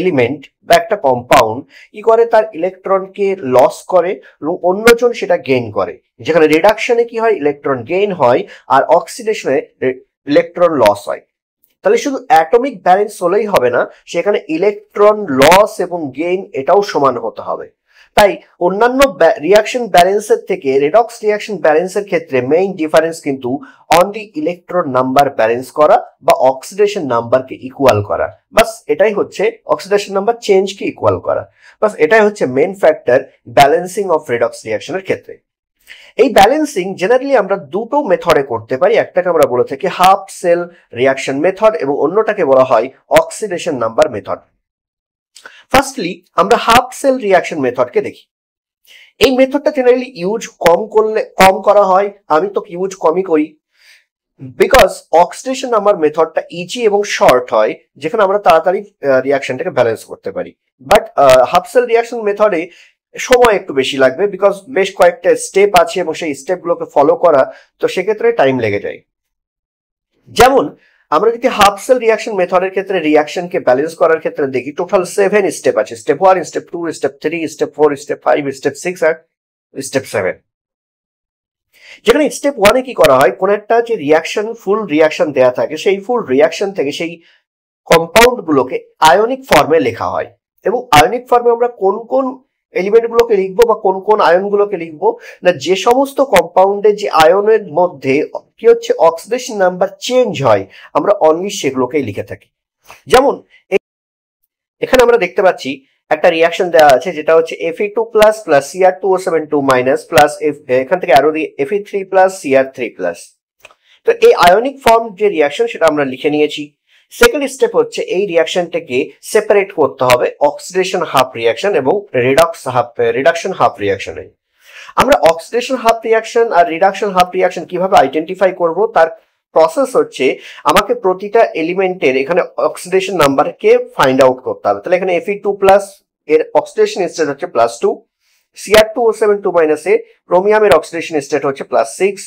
Speaker 1: এলিমেন্ট বা একটা কম্পাউন্ড কি করে, তার ইলেকট্রনকে লস করে এবং অন্যজন সেটা গেইন করে। যেখানে রিডাকশনে কি হয়, ইলেকট্রন গেইন হয়, আর অক্সিডেশনে ইলেকট্রন লস হয়। তাহলে শুধু অ্যাটমিক ব্যালেন্স হলেই হবে না, সেখানে ইলেকট্রন লস এবং গেইন এটাও সমান হতে হবে। তাই অন্যান্য রিয়াকশন ব্যালেন্সের থেকে রেডক্স রিয়াকশন ব্যালেন্সের ক্ষেত্রে মেইন ডিফারেন্স কিন্তু অনলি ইলেকট্রন নাম্বার ব্যালেন্স করা বা অক্সিডেশন নাম্বারকে ইকুয়াল করা, বাস এটাই হচ্ছে অক্সিডেশন নাম্বার চেঞ্জকে ইকুয়াল করা, বাস এটাই হচ্ছে main factor balancing of redox রিয়াকশনের ক্ষেত্রে। এই ব্যালেন্সিং জেনারেলি আমরা দুটো মেথডে করতে পারি, একটাকে আমরা বলে থাকি হাফ সেল রিয়াকশন মেথড এবং অন্যটাকে বলা হয় অক্সিডেশন নাম্বার মেথড। ফার্স্টলি আমরা হাফ সেল রিয়াকশন মেথডকে দেখি। এই মেথডটা জেনারেলি ইউজ কম করা হয়, আমি তো ইউজ কমই করি, বিকজ অক্সিডেশন নাম্বার মেথডটা ইজি এবং শর্ট হয়, যেখানে আমরা তাড়াতাড়ি রিয়াকশনটাকে ব্যালেন্স করতে পারি। বাট হাফ সেল রিয়াকশন মেথডে সময় একটু বেশি লাগবে, বিকজ বেশ কয়েকটা স্টেপ আছে এবং সেই স্টেপগুলোকে ফলো করা, তো সেক্ষেত্রে টাইম লেগে যায়। যেমন আমরা যদি হাফ সেল রিয়াকশন মেথডের ক্ষেত্রে রিয়াকশনকে ব্যালেন্স করার ক্ষেত্রে দেখি, টোটাল 7 স্টেপ আছে। Step 1, step 2, step 3, step 4, step 5, step 6 আর স্টেপ 7। যেখানে স্টেপ 1 এ কি করা হয়, কোন একটা যে রিয়াকশন ফুল রিয়াকশন দেয়া থাকে, সেই ফুল রিয়াকশন থেকে সেই কম্পাউন্ড গুলোকে আয়নিক ফর্মে লেখা হয়। এবং আয়নিক ফর্মে আমরা কোন কোন এলিমেন্ট গুলোকে লিখবো বা কোন কোন আয়ন গুলোকে লিখবো না, যে সমস্ত কম্পাউন্ডের যে আয়নের মধ্যে কি হচ্ছে অক্সিডেশন নাম্বার চেঞ্জ হয়, আমরা অনলি সেগুলোকেই লিখে থাকি। যেমন এখানে আমরা দেখতে পাচ্ছি একটা রিয়াকশন দেওয়া আছে, যেটা হচ্ছে Fe2+ plus Cr2O7 2 minus plus এখান থেকে আরো দিয়ে Fe3 প্লাস Cr3+। তো এই আয়নিক ফর্ম যে রিয়াকশন সেটা আমরা লিখে নিয়েছি। সেকেন্ড স্টেপ হচ্ছে এই রিয়াকশনটাকে সেপারেট করতে হবে অক্সিডেশন হাফ রিয়াকশন এবং রিডাকশন হাফ রিয়াকশনে। আমরা অক্সিডেশন হাফ রিয়াকশন আর রিডাকশন হাফ রিয়াকশন কিভাবে আইডেন্টিফাই করব, তার প্রসেস হচ্ছে আমাকে প্রতিটা এলিমেন্টের এখানে অক্সিডেশন নাম্বারকে ফাইন্ড আউট করতে হবে। তাহলে এখানে Fe2+ এর অক্সিডেশন স্টেট হচ্ছে +2, Cr2O7 2 মাইনাস এ ক্রোমিয়ামের অক্সিডেশন স্টেট হচ্ছে +6,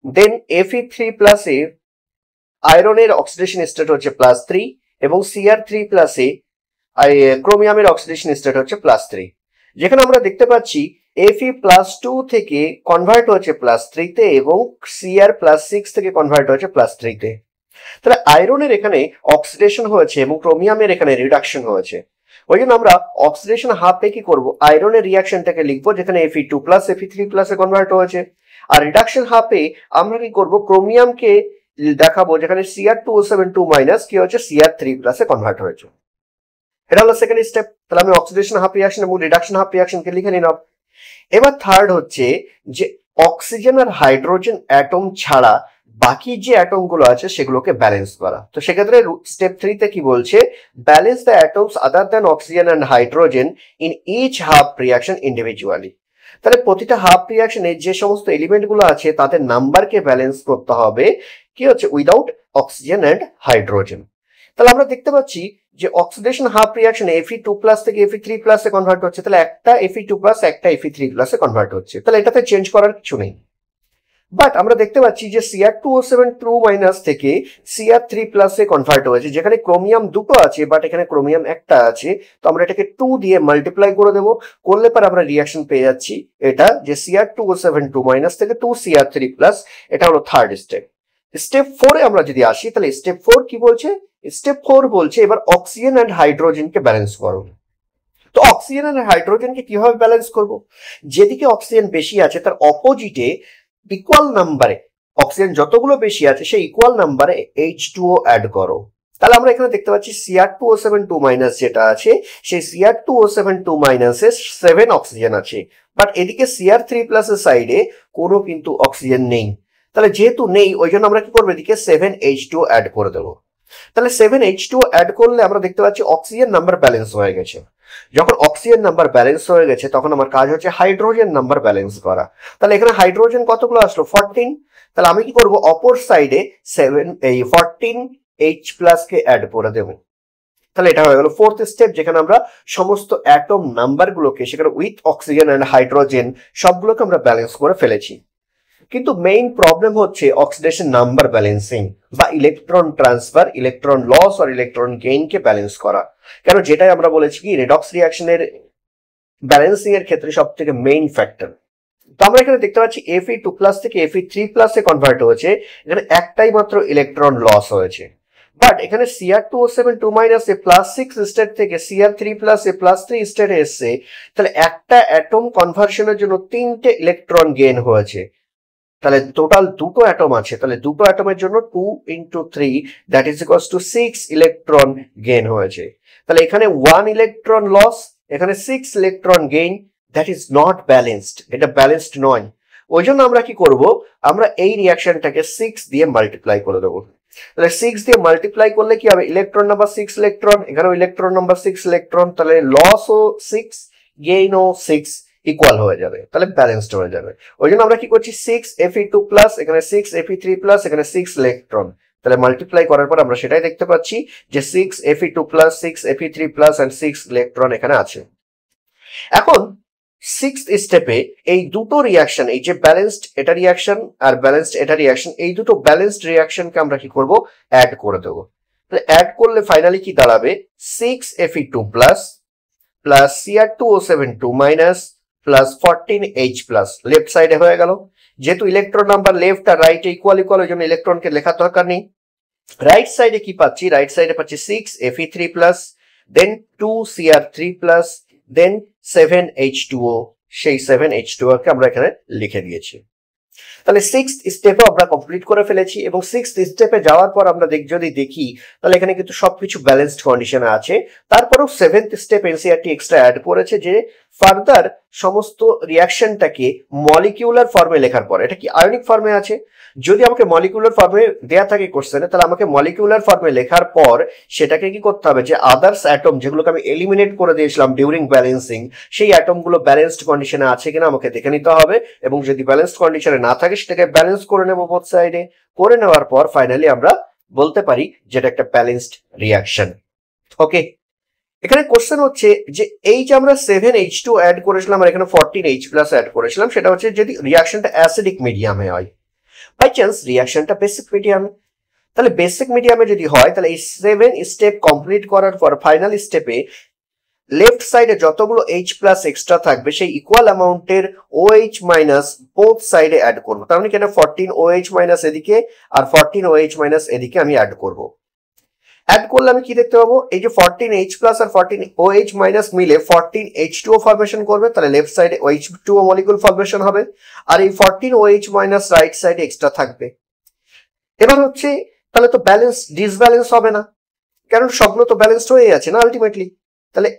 Speaker 1: দেন Fe3+ এ আয়রনের অক্সিডেশন স্টেট হচ্ছে +3 এবং Cr3+ এ ক্রোমিয়ামের অক্সিডেশন স্টেট হচ্ছে +3। যেখানে আমরা দেখতে পাচ্ছি Fe+2 থেকে কনভার্ট হচ্ছে +3 তে এবং Cr+6 থেকে কনভার্ট হচ্ছে +3 তে। তাহলে আয়রনের এখানে অক্সিডেশন হয়েছে এবং ক্রোমিয়ামের এখানে রিডাকশন হয়েছে। ওই জন্য আমরা অক্সিডেশন হাফে কি করব, আয়রনের রিয়াকশনটাকে লিখবো যেখানে Fe2+ Fe3+ এ কনভার্ট হয়েছে, আর রিডাকশন হাফে আমরা কি করব, ক্রোমিয়ামকে দেখাবো যেখানে Cr2O7 2 মাইনাস কি হচ্ছে Cr3+ এ কনভার্ট হয়েছে। এটা হলো সেকেন্ড স্টেপ। তাহলে আমি অক্সিডেশন হাফ রিয়াকশন এবং রিডাকশন হাফ রিয়াকশনকে লিখে নিলাম। এবার থার্ড হচ্ছে যে অক্সিজেন আর হাইড্রোজেন অ্যাটম ছাড়া বাকি যে অ্যাটম গুলো আছে সেগুলোকে ব্যালেন্স করা। তো সেক্ষেত্রে স্টেপ 3 তে কি বলছে, balance the atoms other than oxygen and hydrogen in each half reaction individually. তাহলে প্রতিটা হাফ রিয়াকশনে যে সমস্ত এলিমেন্ট গুলো আছে তাদের নাম্বারকে ব্যালেন্স করতে হবে কি হচ্ছে উইদাউট অক্সিজেন অ্যান্ড হাইড্রোজেন। তাহলে আমরা দেখতে পাচ্ছি যে অক্সিডেশন হাফ রিয়াকশনে Fe2+ থেকে Fe3+ এ কনভার্ট হচ্ছে, তাহলে একটা Fe2+ একটা Fe3+ এ কনভার্ট হচ্ছে, তাহলে এটাতে চেঞ্জ করার কিছু নেই। বাট আমরা দেখতে পাচ্ছি যে Cr2O7 থেকে Cr3+ এ কনভার্ট হয়েছে, যেখানে ক্রোমিয়াম দুটো আছে বাট এখানে ক্রোমিয়াম একটা আছে। তো আমরা এটাকে 2 দিয়ে মাল্টিপ্লাই করে দেবো, করলে পর আমরা রিয়াকশন পেয়ে যাচ্ছি এটা যে Cr2O7 থেকে 2Cr3+, এটা হলো থার্ড স্টেপ। স্টেপ 4 এ আমরা যদি আসি, তাহলে স্টেপ 4 কি বলছে, স্টেপ 4 বলছে এবার অক্সিজেন অ্যান্ড হাইড্রোজেনকে ব্যালেন্স করো। তো অক্সিজেন আর হাইড্রোজেনকে কিভাবে ব্যালেন্স করব, যেদিকে অক্সিজেন বেশি আছে তার অপোজিটে ইকুয়াল নাম্বারে অক্সিজেন যতগুলো বেশি আছে সেই ইকুয়াল নাম্বারে H2O অ্যাড করো। তাহলে আমরা এখানে দেখতে পাচ্ছি Cr2O7 যেটা আছে সেই Cr2O7 এর 7 অক্সিজেন আছে, বাট এদিকে Cr3+ এর সাইডে কোনো কিন্তু অক্সিজেন নেই। তাহলে যেহেতু নেই ওই জন্য আমরা কি করবো, এদিকে 7H2O অ্যাড করে দেবো। তাহলে 7H2O অ্যাড করলে আমরা দেখতে পাচ্ছি অক্সিজেন নাম্বার ব্যালেন্স হয়ে গেছে। যখন অক্সিজেন নাম্বার ব্যালেন্স হয়ে গেছে তখন আমার কাজ হচ্ছে হাইড্রোজেন নাম্বার ব্যালেন্স করা। তাহলে এখানে হাইড্রোজেন কতগুলো আসলো, 14। তাহলে আমি কি করব, অপর সাইডে 14H+ কে অ্যাড করে দেবো। তাহলে এটা হয়ে গেল ফোর্থ স্টেপ, যেখানে আমরা সমস্ত অ্যাটম নাম্বার গুলোকে সেখানে উইথ অক্সিজেন অ্যান্ড হাইড্রোজেন সবগুলোকে আমরা ব্যালেন্স করে ফেলেছি। কিন্তু মেইন প্রবলেম হচ্ছে অক্সিডেশন নাম্বার ব্যালেন্সিং বা ইলেকট্রন ট্রান্সফার, ইলেকট্রন লস আর ইলেকট্রন গেইন কে ব্যালেন্স করা। কেন, যেটাই আমরা বলেছি কি রেডক্স রিঅ্যাকশনের ব্যালেন্সিং এর ক্ষেত্রে সব থেকে মেইন ফ্যাক্টর। তো আমরা এখানে দেখতে পাচ্ছি Fe2+ থেকে Fe3+ এ কনভার্ট হয়েছে, এখানে একটাই মাত্র ইলেকট্রন লস হয়েছে। বাট এখানে Cr2O7 এ +6 স্টেট থেকে Cr3+ এ +3 স্টেটে এসছে, তাহলে একটা অ্যাটম কনভার্সনের জন্য 3টে ইলেকট্রন গেইন হয়েছে। তাহলে টোটাল দুটো অ্যাটম আছে, তাহলে দুটো অ্যাটমের জন্য 2 × 3 that is equals to 6 electron gain হয়েছে। তাহলে এখানে 1 ইলেকট্রন লস, এখানে 6 electron gain, that is not balanced, এটা ব্যালেন্সড নয়। ওই জন্য আমরা কি করব, আমরা এই রিয়াকশনটাকে 6 দিয়ে মাল্টিপ্লাই করে দেবো। তাহলে 6 দিয়ে মাল্টিপ্লাই করলে কি হবে, ইলেকট্রন নাম্বার 6 ইলেকট্রন, এখানেও ইলেকট্রন নাম্বার 6 ইলেকট্রন, তাহলে লসও 6 গেইনও 6 ইকুয়াল হয়ে যাবে, তাহলে ব্যালেন্সড হয়ে যাবে। ওই জন্য আমরা কি করছি 6 Fe2+, এখানে 6 Fe3+, এখানে 6 ইলেকট্রন, তাহলে মাল্টিপ্লাই করার পর আমরা সেটাই দেখতে পাচ্ছি যে 6 Fe2+, 6 Fe3+ and 6 ইলেকট্রন এখানে আছে। এখন 6th স্টেপে এই দুটো রিয়াকশন, এই যে ব্যালেন্সড এটা রিয়াকশন আর ব্যালেন্সড এটা রিয়াকশন, এই দুটো ব্যালেন্সড রিয়াকশনকে আমরা কি করব, অ্যাড করে দেবো। তাহলে অ্যাড করলে ফাইনালি কি দাঁড়াবে, 6 Fe2+ plus Cr2O7 plus 14H+, left সাইডে হয়ে গেল। যেহেতু ইলেকট্রন নাম্বার লেফট আর রাইট ইকুয়াল ইকুয়াল, ওই জন্য ইলেকট্রনকে লেখার দরকার নেই। রাইট সাইডে কি পাচ্ছি, রাইট সাইডে পাচ্ছি 6 Fe3+, দেন 2 Cr3+, দেন 7H2O, সেই 7H2O কে আমরা এখানে লিখে দিয়েছি। তাহলে 6th স্টেপে আমরা কমপ্লিট করে ফেলেছি, এবং 6th স্টেপে যাওয়ার পর আমরা যদি দেখি তাহলে এখানে কিন্তু সবকিছু ব্যালেন্সড কন্ডিশনে আছে। তারপরেও 7th step NCERT extra add করেছে যে ফার্দার সমস্ত রিয়াকশনটাকে মলিকিউলার ফর্মে লেখার পর, এটা কি আয়নিক ফর্মে আছে, যদি আমাকে মলিকিউলার ফর্মে দেয়া থাকে কোশ্চেনে, তাহলে আমাকে মলিকিউলার ফর্মে লেখার পর সেটাকে কি করতে হবে, যে আদার্স অ্যাটম যেগুলোকে আমি এলিমিনেট করে দিয়েছিলাম ডিউরিং ব্যালেন্সিং, সেই অ্যাটমগুলো ব্যালেন্সড কন্ডিশনে আছে কিনা আমাকে দেখে নিতে হবে, এবং যদি ব্যালেন্সড কন্ডিশনে না থাকে সেটাকে ব্যালেন্স করে নেবো বোথ সাইডে। করে নেওয়ার পর ফাইনালি আমরা বলতে পারি যেটা একটা ব্যালেন্সড রিয়াকশন। ওকে, এখানে কোশ্চেন হচ্ছে যে এই যে আমরা 7H2 অ্যাড করেছিলাম আর এখানে 14H+ অ্যাড করেছিলাম, সেটা হচ্ছে যদি রিয়াকশনটা অ্যাসিডিক মিডিয়ামে হয়, বাই চান্স রিয়াকশনটা বেসিক মিডিয়ামে, তাহলে বেসিক মিডিয়ামে যদি হয় তাহলে এই 7 স্টেপ কমপ্লিট করার পর ফাইনাল স্টেপে লেফট সাইডে যতগুলো H+ এক্সট্রা থাকবে সেই ইকুয়াল অ্যামাউন্টের OH- বোথ সাইডে অ্যাড করবো। তার মানে কেন 14OH- এদিকে আর 14OH- এদিকে আমি অ্যাড করব। অ্যাড করলে আমি কি দেখতে পাবো, এই যে 14H+ আর 14OH- মিলে 14H2O ফরমেশন করবে, তাহলে লেফট সাইডে H2O মলিকুল ফরমেশন হবে, আর এই 14OH- রাইট সাইডে এক্সট্রা থাকবে। এবার হচ্ছে তাহলে তো ব্যালেন্স ডিসব্যালেন্স হবে না, কারণ সবগুলো তো ব্যালেন্সড হয়ে আছে না আলটিমেটলি। তাহলে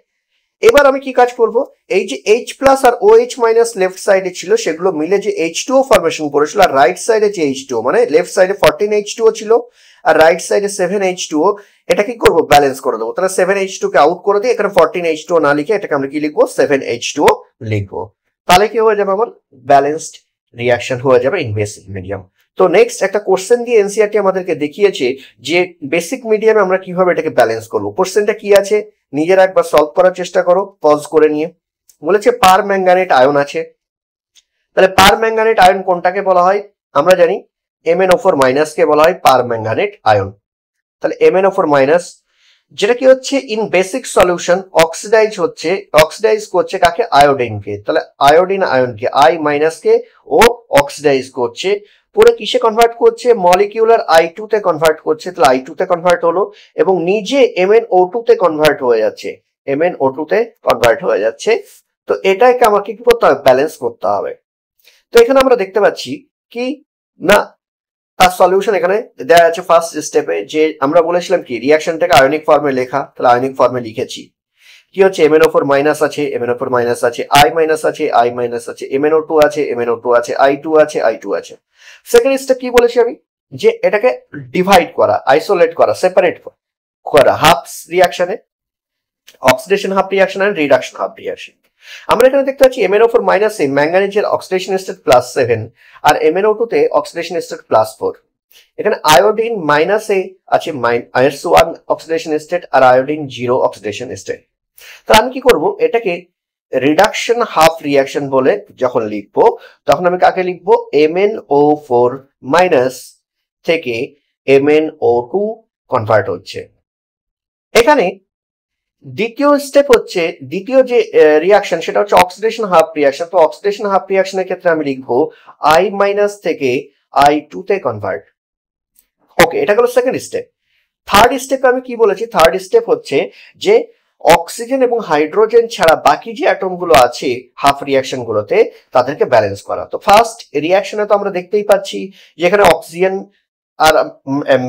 Speaker 1: এবার আমি কি কাজ করব, এই যে H প্লাস আর OH মাইনাস লেফট সাইডে ছিল সেগুলো মিলে যে H2O ফরমেশন করেছিল, আর রাইট সাইডে যে H2O, মানে লেফট সাইডে 14H2O ছিল আর রাইট সাইডে 7H2O, এটা কি করব, ব্যালেন্স করে দেবো। তাহলে 7H2 কে আউট করে দিয়ে এখানে 14H2O না লিখে এটাকে আমরা কি লিখবো, 7H2O লিখবো। তাহলে কি হয়ে যাবে, আমার ব্যালেন্সড রিয়াকশন হয়ে যাবে ইন বেসিক মিডিয়াম। তো নেক্সট একটা কোশ্চেন দিয়ে এনসিআরটি আমাদেরকে দেখিয়েছে যে বেসিক মিডিয়ামে আমরা কিভাবে এটাকে ব্যালেন্স করবো। কোশ্চেনটা কি আছে নিজেরা একবার সলভ করার চেষ্টা করো পজ করে নিয়ে। বলেছে পার ম্যাঙ্গানেট আয়ন আছে, তাহলে পার ম্যাঙ্গানেট আয়ন কোনটাকে বলা হয়, আমরা জানি MnO4 মাইনাস কে বলা হয় পার ম্যাঙ্গানেট আয়ন। তাহলে MnO4 মাইনাস যেটা কি হচ্ছে ইন বেসিক সলিউশন অক্সিডাইজ করছে কাকে, আয়োডিনকে। তাহলে আয়োডিন আয়নকে আই মাইনাস কে ও অক্সিডাইজ করছে, পরে কিসে কনভার্ট করছে, মলিকিউলার I2 তে কনভার্ট করছে। তাহলে I2 তে কনভার্ট হলো এবং নিজে MnO2 তে কনভার্ট হয়ে যাচ্ছে, MnO2 তে কনভার্ট হয়ে যাচ্ছে। তো এটাকে আমাকে কি করতে হবে, ব্যালেন্স করতে হবে। তো এখানে আমরা দেখতে পাচ্ছি কি না, তার সলিউশন এখানে দেওয়া আছে ফার্স্ট স্টেপে, যে আমরা বলেছিলাম কি রিয়াকশনটাকে আয়নিক ফর্মে লেখা। তাহলে আয়নিক ফর্মে লিখেছি কি হচ্ছে, MnO4 মাইনাস আছে, MnO4 মাইনাস আছে, I মাইনাস আছে, I মাইনাস আছে, MnO2 আছে, MnO2 আছে, I2 আছে, I2 আছে। সেকেন্ড স্টেপ কি বলেছি আমি, যে এটাকে ডিভাইড করা, আইসোলেট করা, সেপারেট করা হাফ রিয়াকশনে, অক্সিডেশন হাফ রিয়াকশন আর রিডাকশন হাফ রিয়াকশন। আমরা এখানে দেখতে পাচ্ছি MnO4 মাইনাসে ম্যাঙ্গানিজের অক্সিডেশন স্টেট +7 আর MnO2 তে অক্সিডেশন স্টেট +4। এখানে আয়োডিন মাইনাসে আছে -1 অক্সিডেশন স্টেট আর আয়োডিন 0 অক্সিডেশন স্টেট। তাহলে আমি কি করব, এটাকে রিডাকশন হাফ রিয়াকশন বলে যখন লিখবো তখন আমি কাকে লিখবো, MnO4 মাইনাস থেকে MnO2 কনভার্ট হচ্ছে। এখানে দ্বিতীয় স্টেপ হচ্ছে, দ্বিতীয় যে রিয়াকশন সেটা হচ্ছে অক্সিডেশন হাফ রিয়াকশন। তো অক্সিডেশন হাফ রিয়াকশনের ক্ষেত্রে আমি লিখবো I মাইনাস থেকে I2 তে কনভার্ট। ওকে, এটা হলো সেকেন্ড স্টেপ। থার্ড স্টেপে আমি কি বলেছি, থার্ড স্টেপ হচ্ছে যে অক্সিজেন এবং হাইড্রোজেন ছাড়া বাকি যে অ্যাটম গুলো আছে হাফ রিয়াকশন গুলোতে তাদেরকে ব্যালেন্স করা। তো ফার্স্ট রিয়াকশনে তো আমরা দেখতেই পাচ্ছি যেখানে অক্সিজেন আর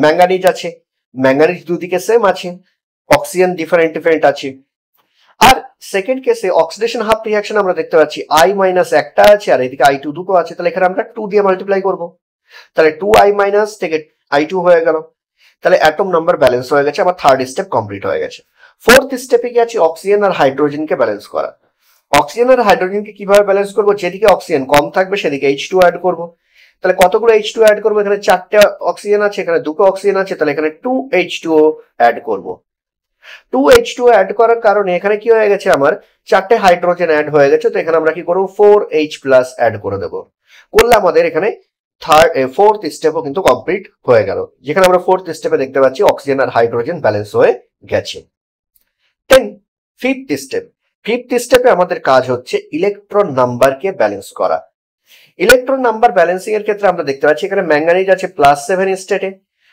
Speaker 1: ম্যাঙ্গানিজ আছে, ম্যাঙ্গানিজ দুদিকে সেম আছে, অক্সিজেন ডিফারেন্ট আছে। আর সেকেন্ড কেসে অক্সিডেশন হাফ রিয়াকশন আমরা দেখতে পাচ্ছি I মাইনাস একটা আছে আর এদিকে I2 দুটো আছে। তাহলে এখানে আমরা 2 দিয়ে মাল্টিপ্লাই করবো, তাহলে 2I মাইনাস থেকে I2 হয়ে গেল। তাহলে অ্যাটম নাম্বার ব্যালেন্স হয়ে গেছে, আবার থার্ড স্টেপ কমপ্লিট হয়ে গেছে। ফোর্থ স্টেপে কি আছে, অক্সিজেন আর হাইড্রোজেনকে ব্যালেন্স করা। অক্সিজেন আর হাইড্রোজেনকে কিভাবে ব্যালেন্স করবো, যেদিকে অক্সিজেন কম থাকবে সেদিকে H2 অ্যাড করবো। তাহলে কতগুলো H2 অ্যাড করবো, এখানে 4টে অক্সিজেন আছে, এখানে 2 অক্সিজেন আছে, তাহলে এখানে 2H2O অ্যাড করবো। 2H2O অ্যাড করার কারণে এখানে কি হয়ে গেছে, আমার 4টে হাইড্রোজেন অ্যাড হয়ে গেছে। তো এখানে আমরা কি করবো, 4H প্লাস অ্যাড করে দেবো। করলে আমাদের এখানে ফোর্থ স্টেপও কিন্তু কমপ্লিট হয়ে গেল, যেখানে আমরা ফোর্থ স্টেপে দেখতে পাচ্ছি অক্সিজেন আর হাইড্রোজেন ব্যালেন্স হয়ে গেছে। দেন ফিফথ স্টেপে আমাদের কাজ হচ্ছে ইলেকট্রন নাম্বারকে ব্যালেন্স করা। ইলেকট্রন নাম্বার ব্যালেন্সিং এর ক্ষেত্রে আমরা দেখতে পাচ্ছি এখানে ম্যাঙ্গানিজ আছে +7 স্টেটে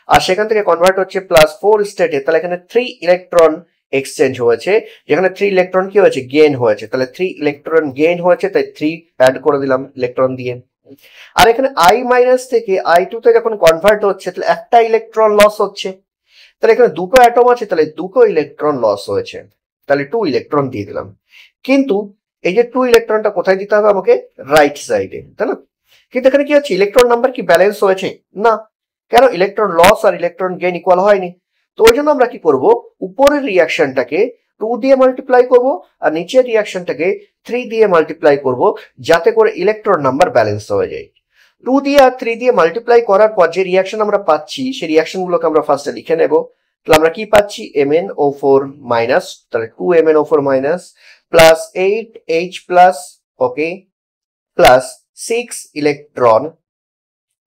Speaker 1: আর সেখান থেকে কনভার্ট হচ্ছে +4 স্টেটে। তাহলে এখানে 3 ইলেকট্রন এক্সচেঞ্জ হয়েছে, যেখানে 3 ইলেকট্রন কি হয়েছে, গেইন হয়েছে। তাহলে 3 ইলেকট্রন গেইন হয়েছে, তাই 3 অ্যাড করে দিলাম ইলেকট্রন দিয়ে। আর এখানে I মাইনাস থেকে I2 তে যখন কনভার্ট হচ্ছে তাহলে একটা ইলেকট্রন লস হচ্ছে। তাহলে এখানে দুটো অ্যাটম আছে, তাহলে দুটো ইলেকট্রন লস হয়েছে, তাহলে 2 ইলেকট্রন দিয়ে দিলাম। কিন্তু এই যে 2 ইলেকট্রনটা কোথায় দিতে হবে আমাকে, রাইট সাইডে, তাই না? কিন্তু এখানে কি হচ্ছে, ইলেকট্রন নাম্বার কি ব্যালেন্স হয়েছে না, কেন, ইলেকট্রন লস আর ইলেকট্রন গেইন ইকুয়াল হয়নি। তো ওই জন্য আমরা কি করব, উপরের রিয়াকশনটাকে 2 দিয়ে মাল্টিপ্লাই করব আর নিচের রিয়াকশনটাকে 3 দিয়ে মাল্টিপ্লাই করব, যাতে করে ইলেকট্রন নাম্বার ব্যালেন্স হয়ে যায়। 2 দিয়ে আর 3 দিয়ে মাল্টিপ্লাই করার পর যে রিয়াকশন আমরা পাচ্ছি সেই রিয়াকশন গুলোকে আমরা ফার্স্টে লিখে নেব। তাহলে আমরা কি পাচ্ছি, MnO4 মাইনাস, তাহলে 2 MnO4 minus plus 8H plus, okay, plus 6 electron.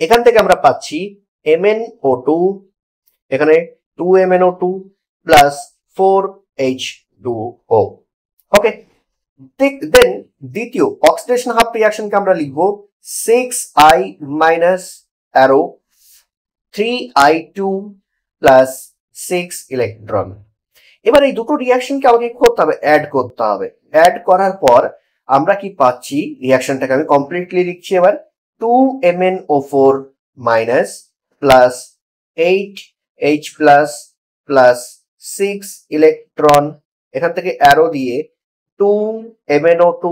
Speaker 1: এখান থেকে আমরা পাচ্ছি MnO2, এখানে 2 MnO2 প্লাস 4H2O। ওকে, দেন দ্বিতীয় অক্সিডেশন হাফ রিয়াকশনকে আমরা লিখবো 6I minus arrow 3I2 plus 6 electron. এবার এই দুটো রিয়াকশনকে আমাকে করতে হবে, অ্যাড করতে হবে। অ্যাড করার পর আমরা কি পাচ্ছি, রিয়াকশনটাকে আমি কমপ্লিটলি লিখছি এবার, 2 MnO4 minus plus 8H plus plus 6 electron, এখান থেকে অ্যারো দিয়ে 2MnO2।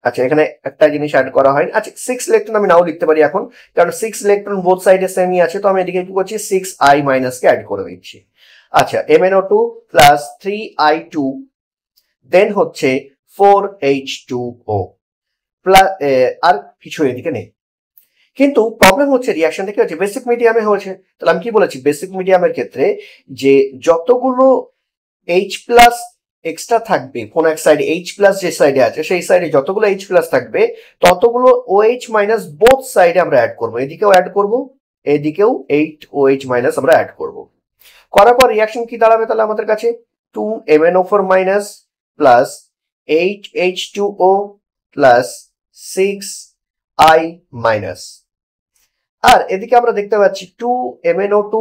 Speaker 1: আচ্ছা, এখানে একটা জিনিস অ্যাড করা হয়। আচ্ছা, 6 ইলেকট্রন আমি নাও লিখতে পারি এখন, কারণ 6 ইলেকট্রন বোথ সাইডে সেমই আছে, তো আমি এদিকে কি করছি 6i কে অ্যাড করে দিচ্ছি। আচ্ছা, MnO2 প্লাস 3i2 দেন হচ্ছে 4H2O প্লাস, আর কিছু এদিকে নেই। কিন্তু প্রবলেম হচ্ছে রিয়াকশনটা কি হচ্ছে, বেসিক মিডিয়ামে হয়েছে। তাহলে আমি কি বলেছি, বেসিক মিডিয়ামের ক্ষেত্রে যে যতগুলো H প্লাস এক্সট্রা থাকবে কোন এক সাইডে, H প্লাস যে সাইডে আছে সেই সাইডে যতগুলো H প্লাস থাকবে ততগুলো OH মাইনাস বোথ সাইডে আমরা অ্যাড করবো, এদিকেও অ্যাড করবো, এদিকেও 8OH মাইনাস আমরা অ্যাড করবো। করার পর রিয়াকশন কি দাঁড়াবে তাহলে আমাদের কাছে, 2MnO4 minus plus 8H2O plus 6I minus. আর এদিকে আমরা দেখতে পাচ্ছি 2MnO2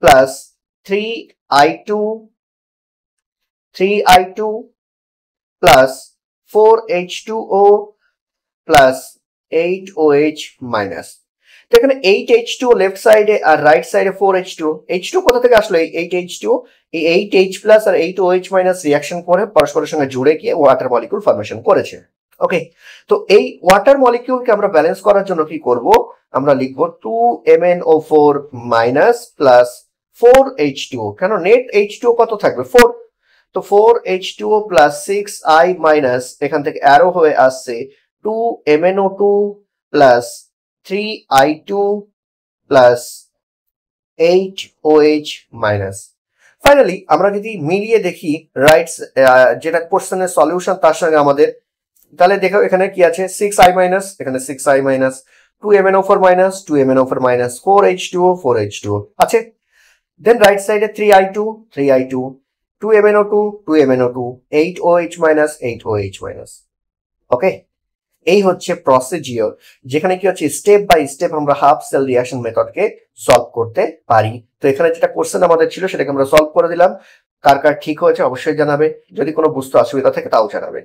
Speaker 1: plus 3i2 plus 4H2O plus 8OH minus. তো এখানে 8H2O লেফট সাইডে আর রাইট সাইডে 4H2O। H2 কোথা থেকে আসলো, এই 8H2O, এই 8H প্লাস আর 8OH মাইনাস রিয়াকশন করে পরস্পরের সঙ্গে জুড়ে গিয়ে ওয়াটার মলিকিউল ফরমেশন করেছে। ওকে, তো এই ওয়াটার মলিকিউলকে আমরা ব্যালেন্স করার জন্য কি করব, আমরা লিখবো 2MnO4 মাইনাস প্লাস 4H2O। কেন, নেট H2O কত থাকবে 4, তো 4H2O প্লাস 6I মাইনাস, এখান থেকে অ্যারো হয়ে আসছে 2MnO2 plus 3i2 plus 8OH minus. Finally আমরা যদি মিলিয়ে দেখি রাইট যেটা কোশ্চেনের সলিউশন তার সঙ্গে আমাদের, তাহলে দেখো এখানে কি আছে 6i মাইনাস, এখানে 6i minus, 2MnO4 minus 2MnO4 minus 4H2O আছে। দেন রাইট সাইডে 3i2 2MnO2 8OH minus 8OH minus. ওকে, এই হচ্ছে প্রসিডিওর, যেখানে কি হচ্ছে স্টেপ বাই স্টেপ আমরা হাফ সেল রিঅ্যাকশন মেথডকে সলভ করতে পারি। তো এখানে যেটা কোশ্চেন আমাদের ছিল সেটাকে আমরা সলভ করে দিলাম। কার কার ঠিক হয়েছে অবশ্যই জানাবে, যদি কোনো বুঝতে অসুবিধা থাকে তাও জানাবে।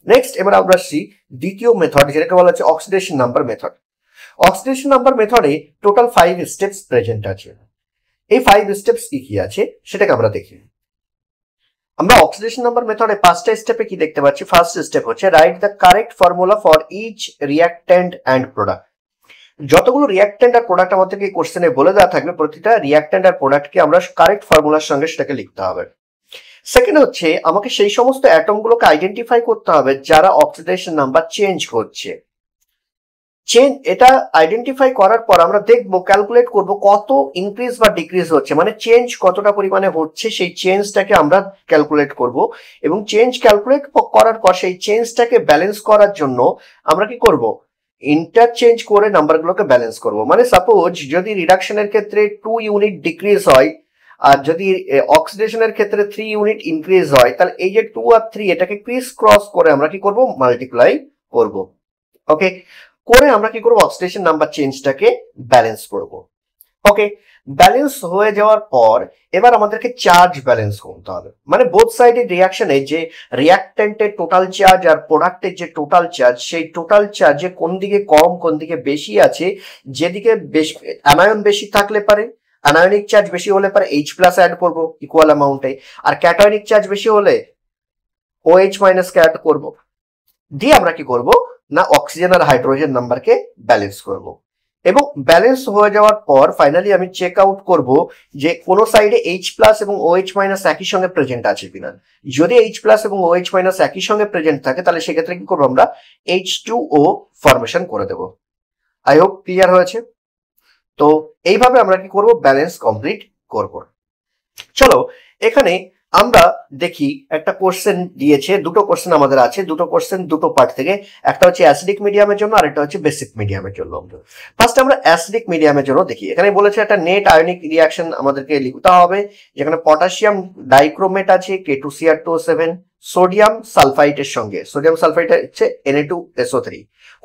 Speaker 1: নেক্সট এবার আমরা আসছি দ্বিতীয় মেথড, যেটাকে বলা হচ্ছে oxidation number method. Oxidation number মেথডে টোটাল 5 স্টেপস প্রেজেন্ট আছে। এই 5 স্টেপস কি কি আছে সেটাকে আমরা দেখি। আমরা অক্সিডেশন নাম্বার মেথডে 5টা স্টেপে কি দেখতে পাচ্ছি। ফার্স্ট স্টেপ হচ্ছে right the correct formula for each reactant and product. যতগুলো রিঅ্যাক্ট্যান্ট আর প্রোডাক্ট আমাদের এই কোশ্চেনে বলে দেওয়া থাকবে, প্রতিটা রিঅ্যাক্ট্যান্ট আর প্রোডাক্টকে আমরা কারেক্ট ফর্মুলার সঙ্গে সেটাকে লিখতে হবে। সেকেন্ড হচ্ছে আমাকে সেই সমস্ত অ্যাটমগুলোকে আইডেন্টিফাই করতে হবে যারা অক্সিডেশন নাম্বার চেঞ্জ করছে। এটা আইডেন্টিফাই করার পর আমরা দেখবো, ক্যালকুলেট করব কত ইনক্রিজ বা ডিক্রিজ হচ্ছে, মানে চেঞ্জ কতটা পরিমাণে হচ্ছে সেই চেঞ্জটাকে আমরা ক্যালকুলেট করব। এবং চেঞ্জ ক্যালকুলেট করার পর সেই চেঞ্জটাকে ব্যালেন্স করার জন্য আমরা কি করব, ইন্টারচেঞ্জ করে নাম্বারগুলোকে ব্যালেন্স করব। মানে সাপোজ যদি রিডাকশনের ক্ষেত্রে 2 ইউনিট ডিক্রিজ হয় আর যদি অক্সিডেশনের ক্ষেত্রে 3 ইউনিট ইনক্রিজ হয়, তাহলে এই যে 2 আর 3 এটাকে ক্রিস ক্রস করে আমরা কি করব, মাল্টিপ্লাই করব। ওকে, করে আমরা কি করব, অক্সিডেশন নাম্বার চেঞ্জটাকে ব্যালেন্স করব। ওকে, ব্যালেন্স হয়ে যাওয়ার পর এবার আমাদেরকে চার্জ ব্যালেন্স করতে হবে। মানে বোথ সাইডের রিঅ্যাকশনে যে রিঅ্যাক্ট্যান্টের টোটাল চার্জ আর প্রোডাক্টের যে টোটাল চার্জ, সেই টোটাল চার্জে কোন দিকে কম কোন দিকে বেশি আছে। যেদিকে বেশি অ্যানায়ন বেশি থাকলে পারে, অ্যানায়নিক চার্জ বেশি হলে পারে H প্লাস অ্যাড করবো ইকুয়াল অ্যামাউন্টে, আর ক্যাটায়নিক চার্জ বেশি হলে OH মাইনাস কে অ্যাড করবো। দিয়ে আমরা কি করব না, অক্সিজেন আর হাইড্রোজেন নাম্বারকে ব্যালেন্স করব। এবং ব্যালেন্স হয়ে যাওয়ার পর ফাইনালি আমি চেক আউট করব যে কোন সাইডে H প্লাস এবং OH মাইনাস একই সঙ্গে প্রেজেন্ট আছে কিনা। যদি H প্লাস এবং OH মাইনাস একই সঙ্গে প্রেজেন্ট থাকে তাহলে সেক্ষেত্রে কি করবো, আমরা H2O ফরমেশন করে দেব। আই হোপ ক্লিয়ার হয়েছে। তো এইভাবে আমরা কি করব, ব্যালেন্স কমপ্লিট করব। চলো এখানে আমরা দেখি একটা কোশ্চেন দিয়েছে, দুটো কোশ্চেন আমাদের আছে, দুটো কোশ্চেন দুটো পার্ট থেকে, একটা হচ্ছে অ্যাসিডিক মিডিয়ামের জন্য আর একটা হচ্ছে বেসিক মিডিয়ামের জন্য। ফার্স্ট আমরা অ্যাসিডিক মিডিয়ামের জন্য দেখি। এখানে বলেছে একটা নেট আয়নিক রিঅ্যাকশন আমাদেরকে লিখতে হবে, যেখানে পটাশিয়াম ডাইক্রোমেট আছে K2Cr2O7 সোডিয়াম সালফাইটের সঙ্গে, সোডিয়াম সালফাইট হচ্ছে Na2SO3।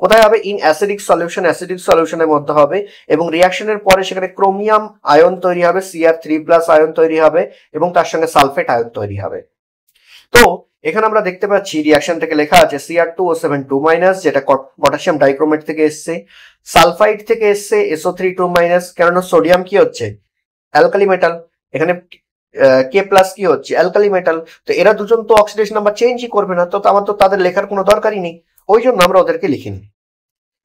Speaker 1: কোথায় হবে, ইন অ্যাসিডিক সলিউশন, অ্যাসিডিক সলিউশনের মধ্যে হবে। এবং রিঅ্যাকশনের পরে সেখানে ক্রোমিয়াম আয়ন তৈরি হবে, Cr3+ আয়ন তৈরি হবে এবং তার সঙ্গে সালফেট আয়ন তৈরি হবে। তো এখানে আমরা দেখতে পাচ্ছি রিঅ্যাকশন থেকে লেখা আছে Cr2O7 2-, যেটা পটাশিয়াম ডাইক্রোমেট থেকে এসছে, সালফাইট থেকে এসছে SO3 2-, কেননা সোডিয়াম কি হচ্ছে, অ্যালকালি মেটাল। এখানে কে প্লাস কি হচ্ছে অ্যালকালি মেটাল, তো এরা দুজন তো অক্সিডেশন নাম্বার চেঞ্জই করবে না, তো আমার তো তাদের লেখার কোনো দরকারই নেই, ওই জন্য আমরা ওদেরকে লিখিনি।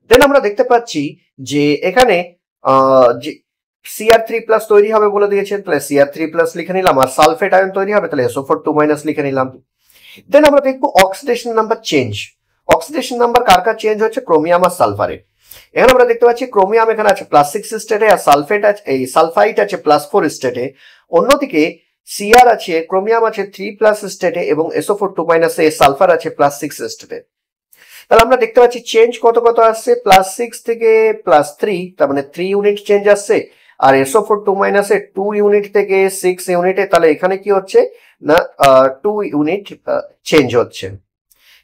Speaker 1: দেন আমরা দেখতে পাচ্ছি যে এখানে যে Cr3+ তৈরি হবে বলে দিয়েছেন, তাহলে Cr3+ লিখে নিলাম, আর সালফেট আয়ন তৈরি হবে, তাহলে SO4 2- লিখে নিলাম। দেন আমরা দেখবো oxidation number change. Oxidation number কার কার চেঞ্জ হচ্ছে, ক্রোমিয়াম আর সালফারের। এখানে আমরা দেখতে পাচ্ছি ক্রোমিয়াম এখানে আছে +6 স্টেটে, আর সালফেট আছে, এই সালফাইট আছে +4 স্টেটে। অন্যদিকে Cr আছে, ক্রোমিয়াম আছে 3+ স্টেটে, এবং SO4 2- এ সালফার আছে +6 স্টেটে। তাহলে আমরা দেখতে পাচ্ছি চেঞ্জ কত কত আসছে, +6 থেকে +3, তার মানে 3 ইউনিট চেঞ্জ আসছে। আর SO4 2- 2 ইউনিট থেকে 6 ইউনিটে, তাহলে এখানে কি হচ্ছে না 2 ইউনিট চেঞ্জ হচ্ছে।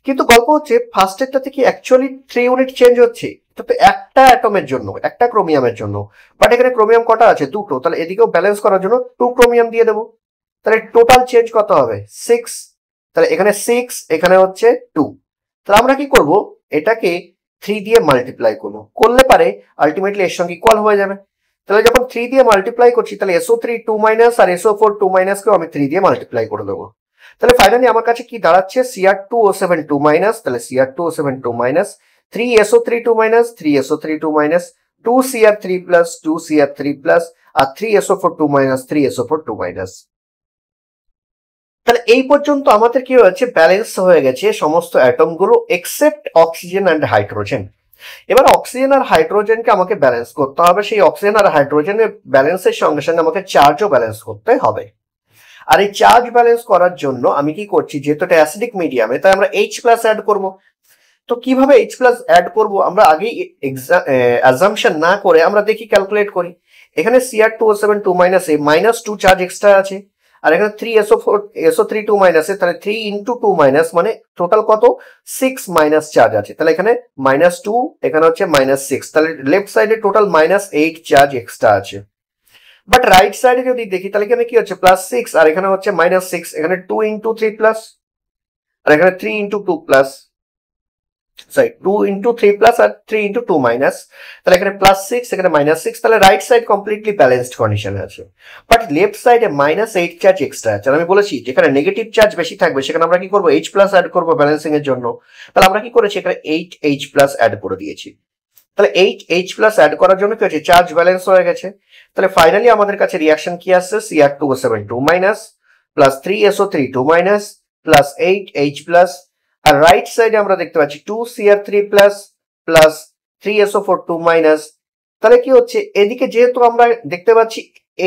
Speaker 1: কিন্তু গল্প হচ্ছে ফার্স্টেরটা থেকে অ্যাকচুয়ালি 3 ইউনিট চেঞ্জ হচ্ছে, এটা তো একটা অ্যাটমের জন্য, একটা ক্রোমিয়ামের জন্য। বাট এখানে ক্রোমিয়াম কটা আছে, দুটো, তাহলে এদিকেও ব্যালেন্স করার জন্য 2 ক্রোমিয়াম দিয়ে দেবো। তাহলে টোটাল চেঞ্জ কত হবে, 6। তাহলে এখানে 6, এখানে হচ্ছে 2। তাহলে আমরা কি করব, এটাকে 3 দিয়ে মাল্টিপ্লাই করবো, করলে পারে আলটিমেটলি এর সঙ্গে ইকুয়াল হয়ে যাবে। তাহলে যখন 3 দিয়ে মাল্টিপ্লাই করছি, তাহলে SO3 2- আর SO4 2- কেও আমি 3 দিয়ে মাল্টিপ্লাই করে দেবো। তাহলে ফাইনালি আমার কাছে কি দাঁড়াচ্ছে, Cr2O7 2-, তাহলে Cr2O7 2-, 3SO3 2-, 3SO3 2-, 2Cr3+, 2Cr3+, আর 3SO4 2-, 3SO4 2-। তাহলে এই পর্যন্ত আমাদের কি হয়েছে, ব্যালেন্স হয়ে গেছে সমস্ত অ্যাটম গুলো এক্সেপ্ট অক্সিজেন অ্যান্ড হাইড্রোজেন। এবার অক্সিজেন আর হাইড্রোজেনকে আমাকে ব্যালেন্স করতে হবে, সেই অক্সিজেন আর হাইড্রোজেনের ব্যালেন্সের সঙ্গে সঙ্গে আমাকে চার্জও ব্যালেন্স করতে হবে। আর এই চার্জ ব্যালেন্স করার জন্য আমি কি করছি, যেহেতু এটা অ্যাসিডিক মিডিয়ামে, তাই আমরা H+ অ্যাড করব। তো কিভাবে H+ অ্যাড করব, আমরা আগেই অ্যাজাম্পশন না করে আমরা দেখি, ক্যালকুলেট করি। এখানে Cr2O7 2- এ -2 চার্জ এক্সট্রা আছে, আর এখানে 3SO3 2- এ, তাহলে 3 × 2- মানে টোটাল কত, 6 মাইনাস চার্জ আছে। তাহলে এখানে -2, এখানে হচ্ছে -6, তাহলে লেফট সাইডে টোটাল -8 চার্জ এক্সট্রা আছে। বাট রাইট সাইডে যদি দেখি, তাহলে এখানে কি হচ্ছে, +6, আর এখানে হচ্ছে -6, এখানে 2 × 3+, আর এখানে 3 × 2+, সরি 2 × 3+, আর 3 × 2-, তাহলে এখানে +6, এখানে -6, তাহলে রাইট সাইড কমপ্লিটলি ব্যালেন্সড কন্ডিশনে আছে। বাট লেফট সাইডে -8 চার্জ এক্সট্রা আছে। আমি বলেছি যেখানে নেগেটিভ চার্জ বেশি থাকবে, সেখানে আমরা কি করবো, H+ অ্যাড করবো ব্যালেন্সিং এর জন্য। তাহলে আমরা কি করেছি, এখানে 8H+ অ্যাড করে দিয়েছি। তাহলে 8H+ অ্যাড করার জন্য কি হচ্ছে, চার্জ ব্যালেন্স হয়ে গেছে। তাহলে ফাইনালি আমাদের কাছে রিয়াকশন কি আসছে, Cr2O7 2- +3SO3 2- +8H+, আর রাইট সাইডে আমরা দেখতে পাচ্ছি 2Cr3+ +3SO4 2-। তাহলে কি হচ্ছে, এদিকে যেহেতু আমরা দেখতে পাচ্ছি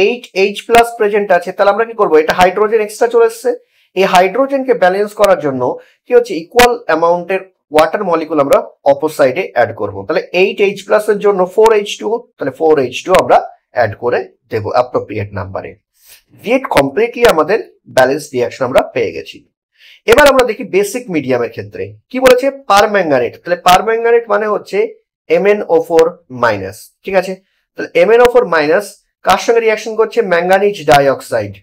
Speaker 1: 8H+ প্রেজেন্ট আছে, তাহলে আমরা কি করবো, এটা হাইড্রোজেন এক্সট্রা চলে এসছে। এই হাইড্রোজেনকে ব্যালেন্স করার জন্য কি হচ্ছে, ইকুয়াল অ্যামাউন্টের ওয়াটার মলিকুল আমরা অপর সাইডে অ্যাড করবো। তাহলে 8H+ এর জন্য 4H2, তাহলে 4H2 আমরা অ্যাড করে দেবো অ্যাপ্রোপ্রিয়েট নাম্বারে। দিয়ে কমপ্লিটলি আমাদের ব্যালেন্স রিয়াকশন আমরা পেয়ে গেছি। এবার আমরা দেখি বেসিক মিডিয়ামের ক্ষেত্রে কি বলেছে, পারম্যাঙ্গানেট। তাহলে পারম্যাঙ্গানেট মানে হচ্ছে MnO4-, ঠিক আছে। তাহলে MnO4- কার সঙ্গে রিয়াকশন করছে, ম্যাঙ্গানিজ ডাইঅক্সাইড,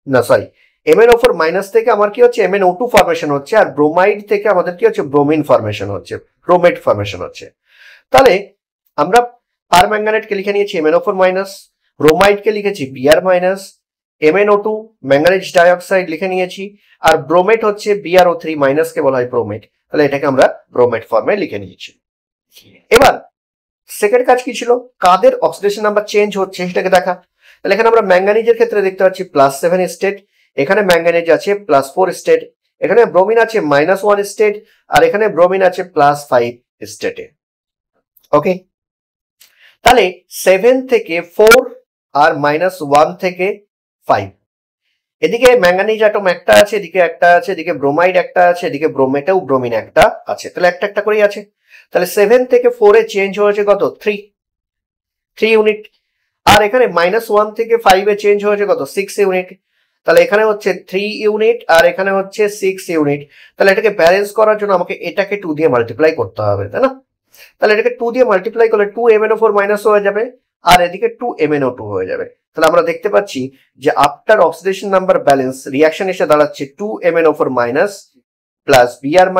Speaker 1: না সরি, MnO4- থেকে আমার কি হচ্ছে, MnO2 ফর্মেশন হচ্ছে, আর ব্রোমাইড থেকে আমাদের কি হচ্ছে, ব্রোমিন ফর্মেশন হচ্ছে, ব্রোমেট ফর্মেশন হচ্ছে। তাহলে আমরা পারম্যাঙ্গানেটকে লিখে নিয়েছি MnO4-, ব্রোমাইডকে লিখেছি Br-, MnO2 ম্যাঙ্গানিজ ডাইঅক্সাইড লিখে নিয়েছি, আর ব্রোমেট হচ্ছে BrO3- কে বলা হয় ব্রোমেট, তাহলে এটাকে আমরা ব্রোমেট ফর্মে লিখে নিয়েছি। এবার সেকেন্ড কাজ কি ছিল, কাদের অক্সিডেশন নাম্বার চেঞ্জ হচ্ছে সেটাকে দেখা। তাহলে এখানে আমরা ম্যাঙ্গানিজের ক্ষেত্রে দেখতে পাচ্ছি +7 স্টেট, এখানে ম্যাঙ্গানিজ আছে +4 স্টেট, এখানে ব্রোমিন আছে -1 স্টেট, আর এখানে ব্রোমিন আছে +5 স্টেটে। ওকে, তাহলে 7 থেকে 4 আর -1 থেকে 5, এদিকে ম্যাঙ্গানিজ অ্যাটম একটা আছে, এদিকে একটা আছে, এদিকে ব্রোমাইড একটা আছে, এদিকে ব্রোমেটেও ব্রোমিন একটা আছে, তাহলে একটা একটা করেই আছে। তাহলে 7 থেকে 4 এ চেঞ্জ হয়েছে কত, 3 ইউনিট, আর এখানে -1 থেকে 5 এ চেঞ্জ হয়েছে কত, 6 ইউনিট। তাহলে এখানে হচ্ছে 3 ইউনিট, আর এখানে হচ্ছে 6 ইউনিট। তাহলে এটাকে ব্যালেন্স করার জন্য আমাকে এটাকে 2 দিয়ে মাল্টিপ্লাই করতে হবে, তাই না। তাহলে এটাকে 2 দিয়ে মাল্টিপ্লাই করলে 2 MnO4- হয়ে যাবে, আর এদিকে 2 MnO2 হয়ে যাবে। তাহলে আমরা দেখতে পাচ্ছি যে after oxidation number balance reaction এসে দাঁড়াচ্ছে 2 MnO4- প্লাস Br-,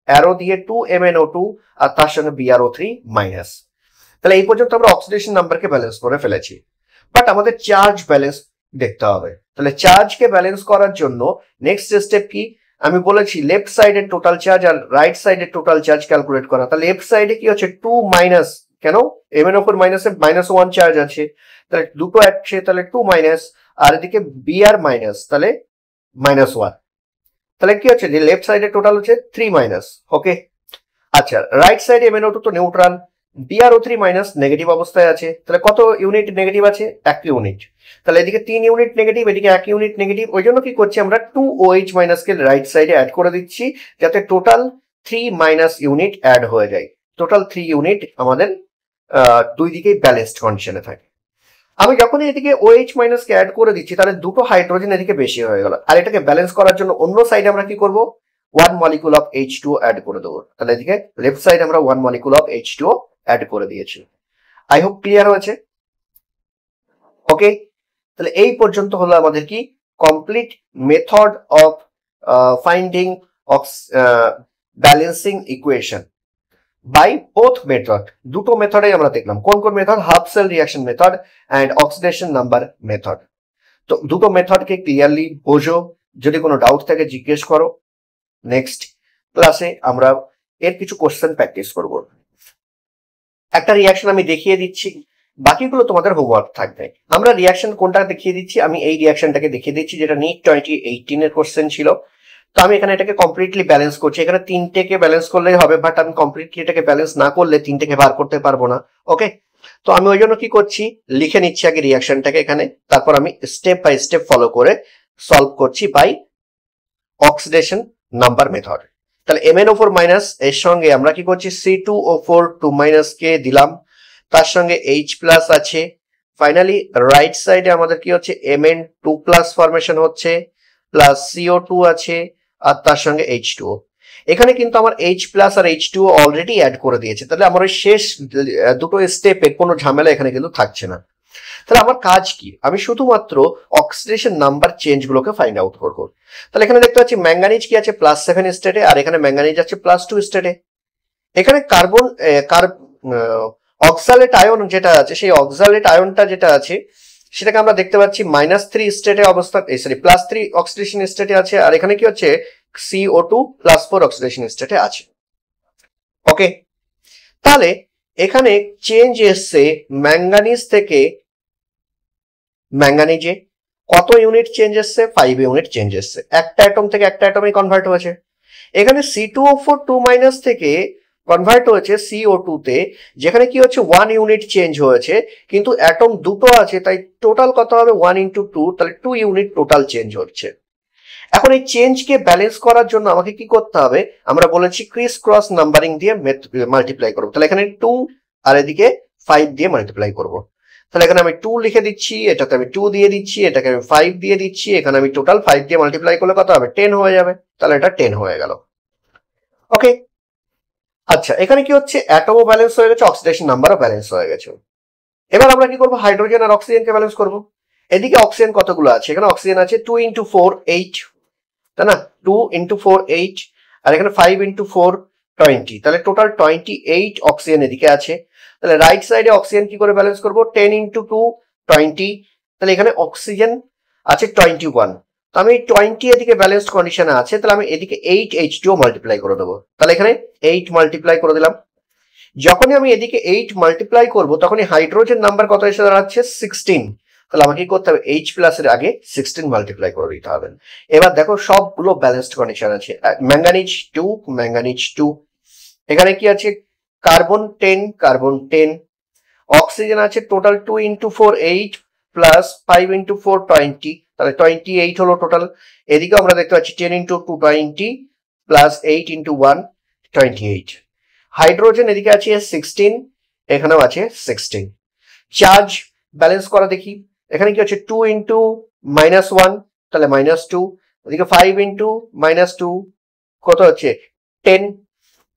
Speaker 1: অ্যারো দিয়ে 2 MnO2, আর তার সঙ্গে BrO3-। তাহলে এই পর্যন্ত আমরা অক্সিডেশন নাম্বারকে ব্যালেন্স করে ফেলেছি। বাট আমাদের চার্জ ব্যালেন্স দেখতে হবে। তাহলে চার্জকে ব্যালেন্স করার জন্য নেক্সট স্টেপ কি, আমি বলেছি লেফট সাইডের টোটাল চার্জ আর রাইট সাইডের টোটাল চার্জ ক্যালকুলেট করা। তাহলে লেফট সাইডে কি হচ্ছে 2 মাইনাস, কেন এম এর ওপর মাইনাসে -1 চার্জ আছে, তাহলে দুটো আছে, তাহলে 2 মাইনাস, আর এদিকে বি আর মাইনাস, তাহলে -1। তাহলে কি হচ্ছে যে লেফট সাইডের টোটাল হচ্ছে 3 মাইনাস। ওকে, আচ্ছা রাইট সাইডে MnO2 তো নিউট্রাল, BrO3 মাইনাস নেগেটিভ অবস্থায় আছে, তাহলে কত ইউনিট নেগেটিভ আছে, 1 ইউনিট। তাহলে এদিকে 3 ইউনিট নেগেটিভ, এদিকে 1 ইউনিট নেগেটিভ, ওই জন্য কি করছি আমরা 2OH মাইনাস কে রাইট সাইডে অ্যাড করে দিচ্ছি, যাতে টোটাল 3 মাইনাস ইউনিট অ্যাড হয়ে যায়। টোটাল 3 ইউনিট আমাদের দুই দিকেই ব্যালেন্সড কন্ডিশনে থাকে। আমি যখনই এদিকে OH মাইনাস কে অ্যাড করে দিচ্ছি, তাহলে দুটো হাইড্রোজেন এদিকে বেশি হয়ে গেল, আর এটাকে ব্যালেন্স করার জন্য অন্য সাইডে আমরা কি করব, 1 মলিকুল অফ H2O অ্যাড করে দেবো। তাহলে এদিকে লেফট সাইড আমরা 1 মলিকুল অফ H2O অ্যাড করে দিয়েছি। আই হোপ ক্লিয়ার হয়েছে। ওকে, তাহলে এই পর্যন্ত হলো আমাদের কি complete method of finding of balancing equation by both method. দুটো মেথডে আমরা দেখলাম, কোন কোন method, half cell reaction method and oxidation number method. তো দুটো মেথডকে ক্লিয়ারলি বোঝো, যদি কোনো ডাউট থাকে জিজ্ঞেস করো। নেক্সট ক্লাসে আমরা এর কিছু কোশ্চেন প্র্যাকটিস করব। একটা রিয়াকশন আমি দেখিয়ে দিচ্ছি, বাকিগুলো তোমাদের হোমওয়ার্ক থাকবে। আমরা রিয়াকশন কোনটা দেখিয়ে দিচ্ছি, আমি এই রিয়াকশনটাকে দেখিয়ে দিচ্ছি, যেটা নিট 2018 এর কোশ্চেন ছিল। তো আমি এখানে এটাকে কমপ্লিটলি ব্যালেন্স করছি, এখানে তিনটেকে ব্যালেন্স করলেই হবে, বাট আমি কমপ্লিটলি এটাকে ব্যালেন্স না করলে তিনটেকে বার করতে পারবো না। ওকে, তো আমি ওই জন্য কি করছি, লিখে নিচ্ছি আগে রিয়াকশনটাকে এখানে, তারপর আমি স্টেপ বাই স্টেপ ফলো করে সলভ করছি বাই অক্সিডেশন নাম্বার মেথড। তাহলে MnO4 মাইনাস এর সঙ্গে আমরা কি করছি, C2O4 2 মাইনাস কে দিলাম, তার সঙ্গে H প্লাস আছে, ফাইনালি রাইট সাইডে আমাদের কি হচ্ছে Mn2 প্লাস ফরমেশন হচ্ছে, প্লাস CO2 আছে, আর তার সঙ্গে H2O। এখানে কিন্তু আমার H প্লাস আর H2O অলরেডি অ্যাড করে দিয়েছে, তাহলে আমার ওই শেষ দুটো স্টেপে কোনো ঝামেলা এখানে কিন্তু থাকছে না। তাহলে আমার কাজ কি, আমি শুধুমাত্র অক্সিডেশন নাম্বার চেঞ্জ গুলোকে ফাইন্ড আউট করবো। তাহলে এখানে দেখতে পাচ্ছি ম্যাঙ্গানিজ কি আছে +7 স্টেটে, আর এখানে ম্যাঙ্গানিজ আছে +2 স্টেটে। এখানে কার্বন অক্সালেট আয়ন যেটা আছে, সেই অক্সালেট আয়নটা যেটা আছে সেটাকে আমরা দেখতে পাচ্ছি -3 স্টেটে অবস্থান, সরি +3 অক্সিডেশন স্টেটে আছে, আর এখানে কি হচ্ছে CO2 +4 অক্সিডেশন স্টেটে আছে। ওকে, তাহলে এখানে চেঞ্জ এসছে ম্যাঙ্গানিজ থেকে ম্যাঙ্গানিজে, কত ইউনিট চেঞ্জ এসছে, 5 ইউনিট চেঞ্জ এসছে, একটা অ্যাটম থেকে একটা অ্যাটমে কনভার্ট হয়েছে। এখানে C2O4 2 মাইনাস থেকে কনভার্ট হয়েছে CO2 তে, যেখানে কি হচ্ছে 1 ইউনিট চেঞ্জ হয়েছে, কিন্তু অ্যাটম দুটো আছে, তাই টোটাল কত হবে 1 × 2, তাহলে 2 ইউনিট টোটাল চেঞ্জ হচ্ছে। এখন এই চেঞ্জকে ব্যালেন্স করার জন্য আমাকে কি করতে হবে, আমরা বলেছি ক্রিস ক্রস নাম্বারিং দিয়ে মাল্টিপ্লাই করবো। তাহলে এখানে 2 আর এদিকে 5 দিয়ে মাল্টিপ্লাই করবো। তাহলে এখানে আমি 2 লিখে দিচ্ছি, এটাতে আমি 2 দিয়ে দিচ্ছি, এটাকে আমি 5 দিয়ে দিচ্ছি, এখানে আমি টোটাল 5 দিয়ে মাল্টিপ্লাই করলে কত হবে, 10 হয়ে যাবে। তাহলে এটা 10 হয়ে গেল। ওকে, আচ্ছা এখানে কি হচ্ছে, অ্যাটমও ব্যালেন্স হয়ে গেছে, অক্সিডেশন নাম্বারও ব্যালেন্স হয়ে গেছে। এবার আমরা কি করবো, হাইড্রোজেন আর অক্সিজেনকে ব্যালেন্স করবো। এদিকে অক্সিজেন কতগুলো আছে, এখানে অক্সিজেন আছে 2 × 4 8, তাই না, 2 × 4 8, আর এখানে 5 × 4 20, তাহলে টোটাল 28 অক্সিজেন এদিকে আছে। তাহলে রাইট সাইডে অক্সিজেন কি করে ব্যালেন্স করবো, 10 × 2 20, তাহলে এখানে অক্সিজেন আছে 21, তো আমি 20 এদিকে ব্যালেন্সড কন্ডিশনে আছে, তাহলে আমি এদিকে 8 H2O মাল্টিপ্লাই করে দেবো। তাহলে এখানে 8 মাল্টিপ্লাই করে দিলাম। যখনই আমি এদিকে 8 মাল্টিপ্লাই করবো, তখনই হাইড্রোজেন নাম্বার কত এসে দাঁড়াচ্ছে 16, তাহলে আমাকে কি করতে হবে, H প্লাসের আগে 16 মাল্টিপ্লাই করে দিতে হবে। এবার দেখো সবগুলো ব্যালেন্সড কন্ডিশন আছে, ম্যাঙ্গানিজ 2 ম্যাঙ্গানিজ 2, এখানে কি আছে কার্বন 10 কার্বন 10, অক্সিজেন আছে টোটাল 2 × 4 8 প্লাস 5 × 4 20, তাহলে 28 হলো টোটাল। এদিকে আমরা দেখতে পাচ্ছি 10 × 2 20 প্লাস 8 × 1 28। হাইড্রোজেন এদিকে আছে 16, এখানেও আছে 16। চার্জ ব্যালেন্স করা দেখি, এখানে কি হচ্ছে 2 × -1, তাহলে -2, এদিকে 5 × -2 কত হচ্ছে 10,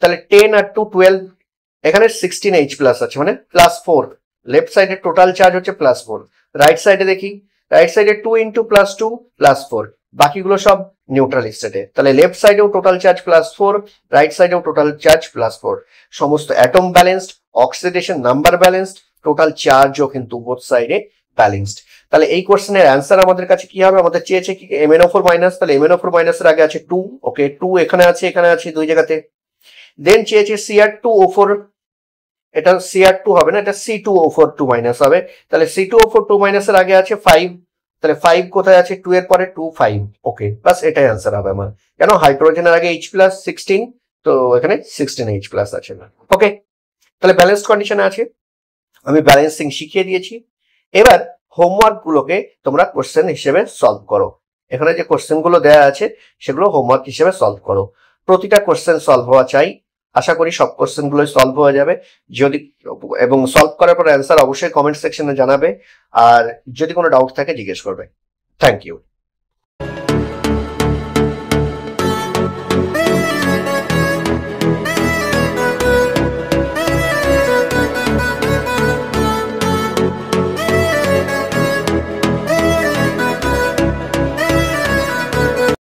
Speaker 1: তাহলে 10 আর 2 12, এখানে 16 H প্লাস আছে মানে +4, লেফট সাইডে টোটাল চার্জ হচ্ছে +4। রাইট সাইডে দেখি, রাইট সাইডে 2 × +2 +4, বাকিগুলো সব নিউট্রাল স্টেটে, তাহলে লেফট সাইডেও টোটাল চার্জ +4, রাইট সাইডেও টোটাল চার্জ +4, সমস্ত atom balanced, oxidation number balanced, total চার্জও কিন্তু বোথ সাইডে ব্যালেন্সড। তাহলে এই কোশ্চেনের অ্যান্সার আমাদের কাছে কি হবে, আমাদের চেয়েছে কি MnO4 মাইনাস, তাহলে MnO4 মাইনাসের আগে আছে 2, ওকে 2 এখানে আছে দুই জায়গাতে। দেন চেয়েছে Cr2O4, এটা Cr2 হবে না, এটা C2O4 2 মাইনাস হবে, তাহলে C2O4 2 মাইনাসের আগে আছে 5, তাহলে 5 কোথায় আছে, 2 এর পরে 2 5, ওকে বাস এটাই অ্যান্সার হবে আমার। কেন হাইড্রোজেনের আগে H প্লাস 16, তো এখানে 16H প্লাস আছে না, ওকে। তাহলে ব্যালেন্সড কন্ডিশনে আছে, আমি ব্যালেন্সিং শিখিয়ে দিয়েছি। এবার হোমওয়ার্ক গুলোকে তোমরা কোশ্চেন হিসেবে সলভ করো। এখানে যে কোশ্চেন গুলো দেওয়া আছে সেগুলো হোমওয়ার্ক হিসেবে সলভ করো। প্রতিটা কোশ্চেন সলভ হওয়া চাই, আশা করি সব কোশ্চেন গুলোই সলভ হয়ে যাবে। যদি এবং সলভ করার পর অ্যান্সার অবশ্যই কমেন্ট সেকশনে জানাবে, আর যদি কোনো ডাউট থাকে জিজ্ঞেস করবে। Thank you.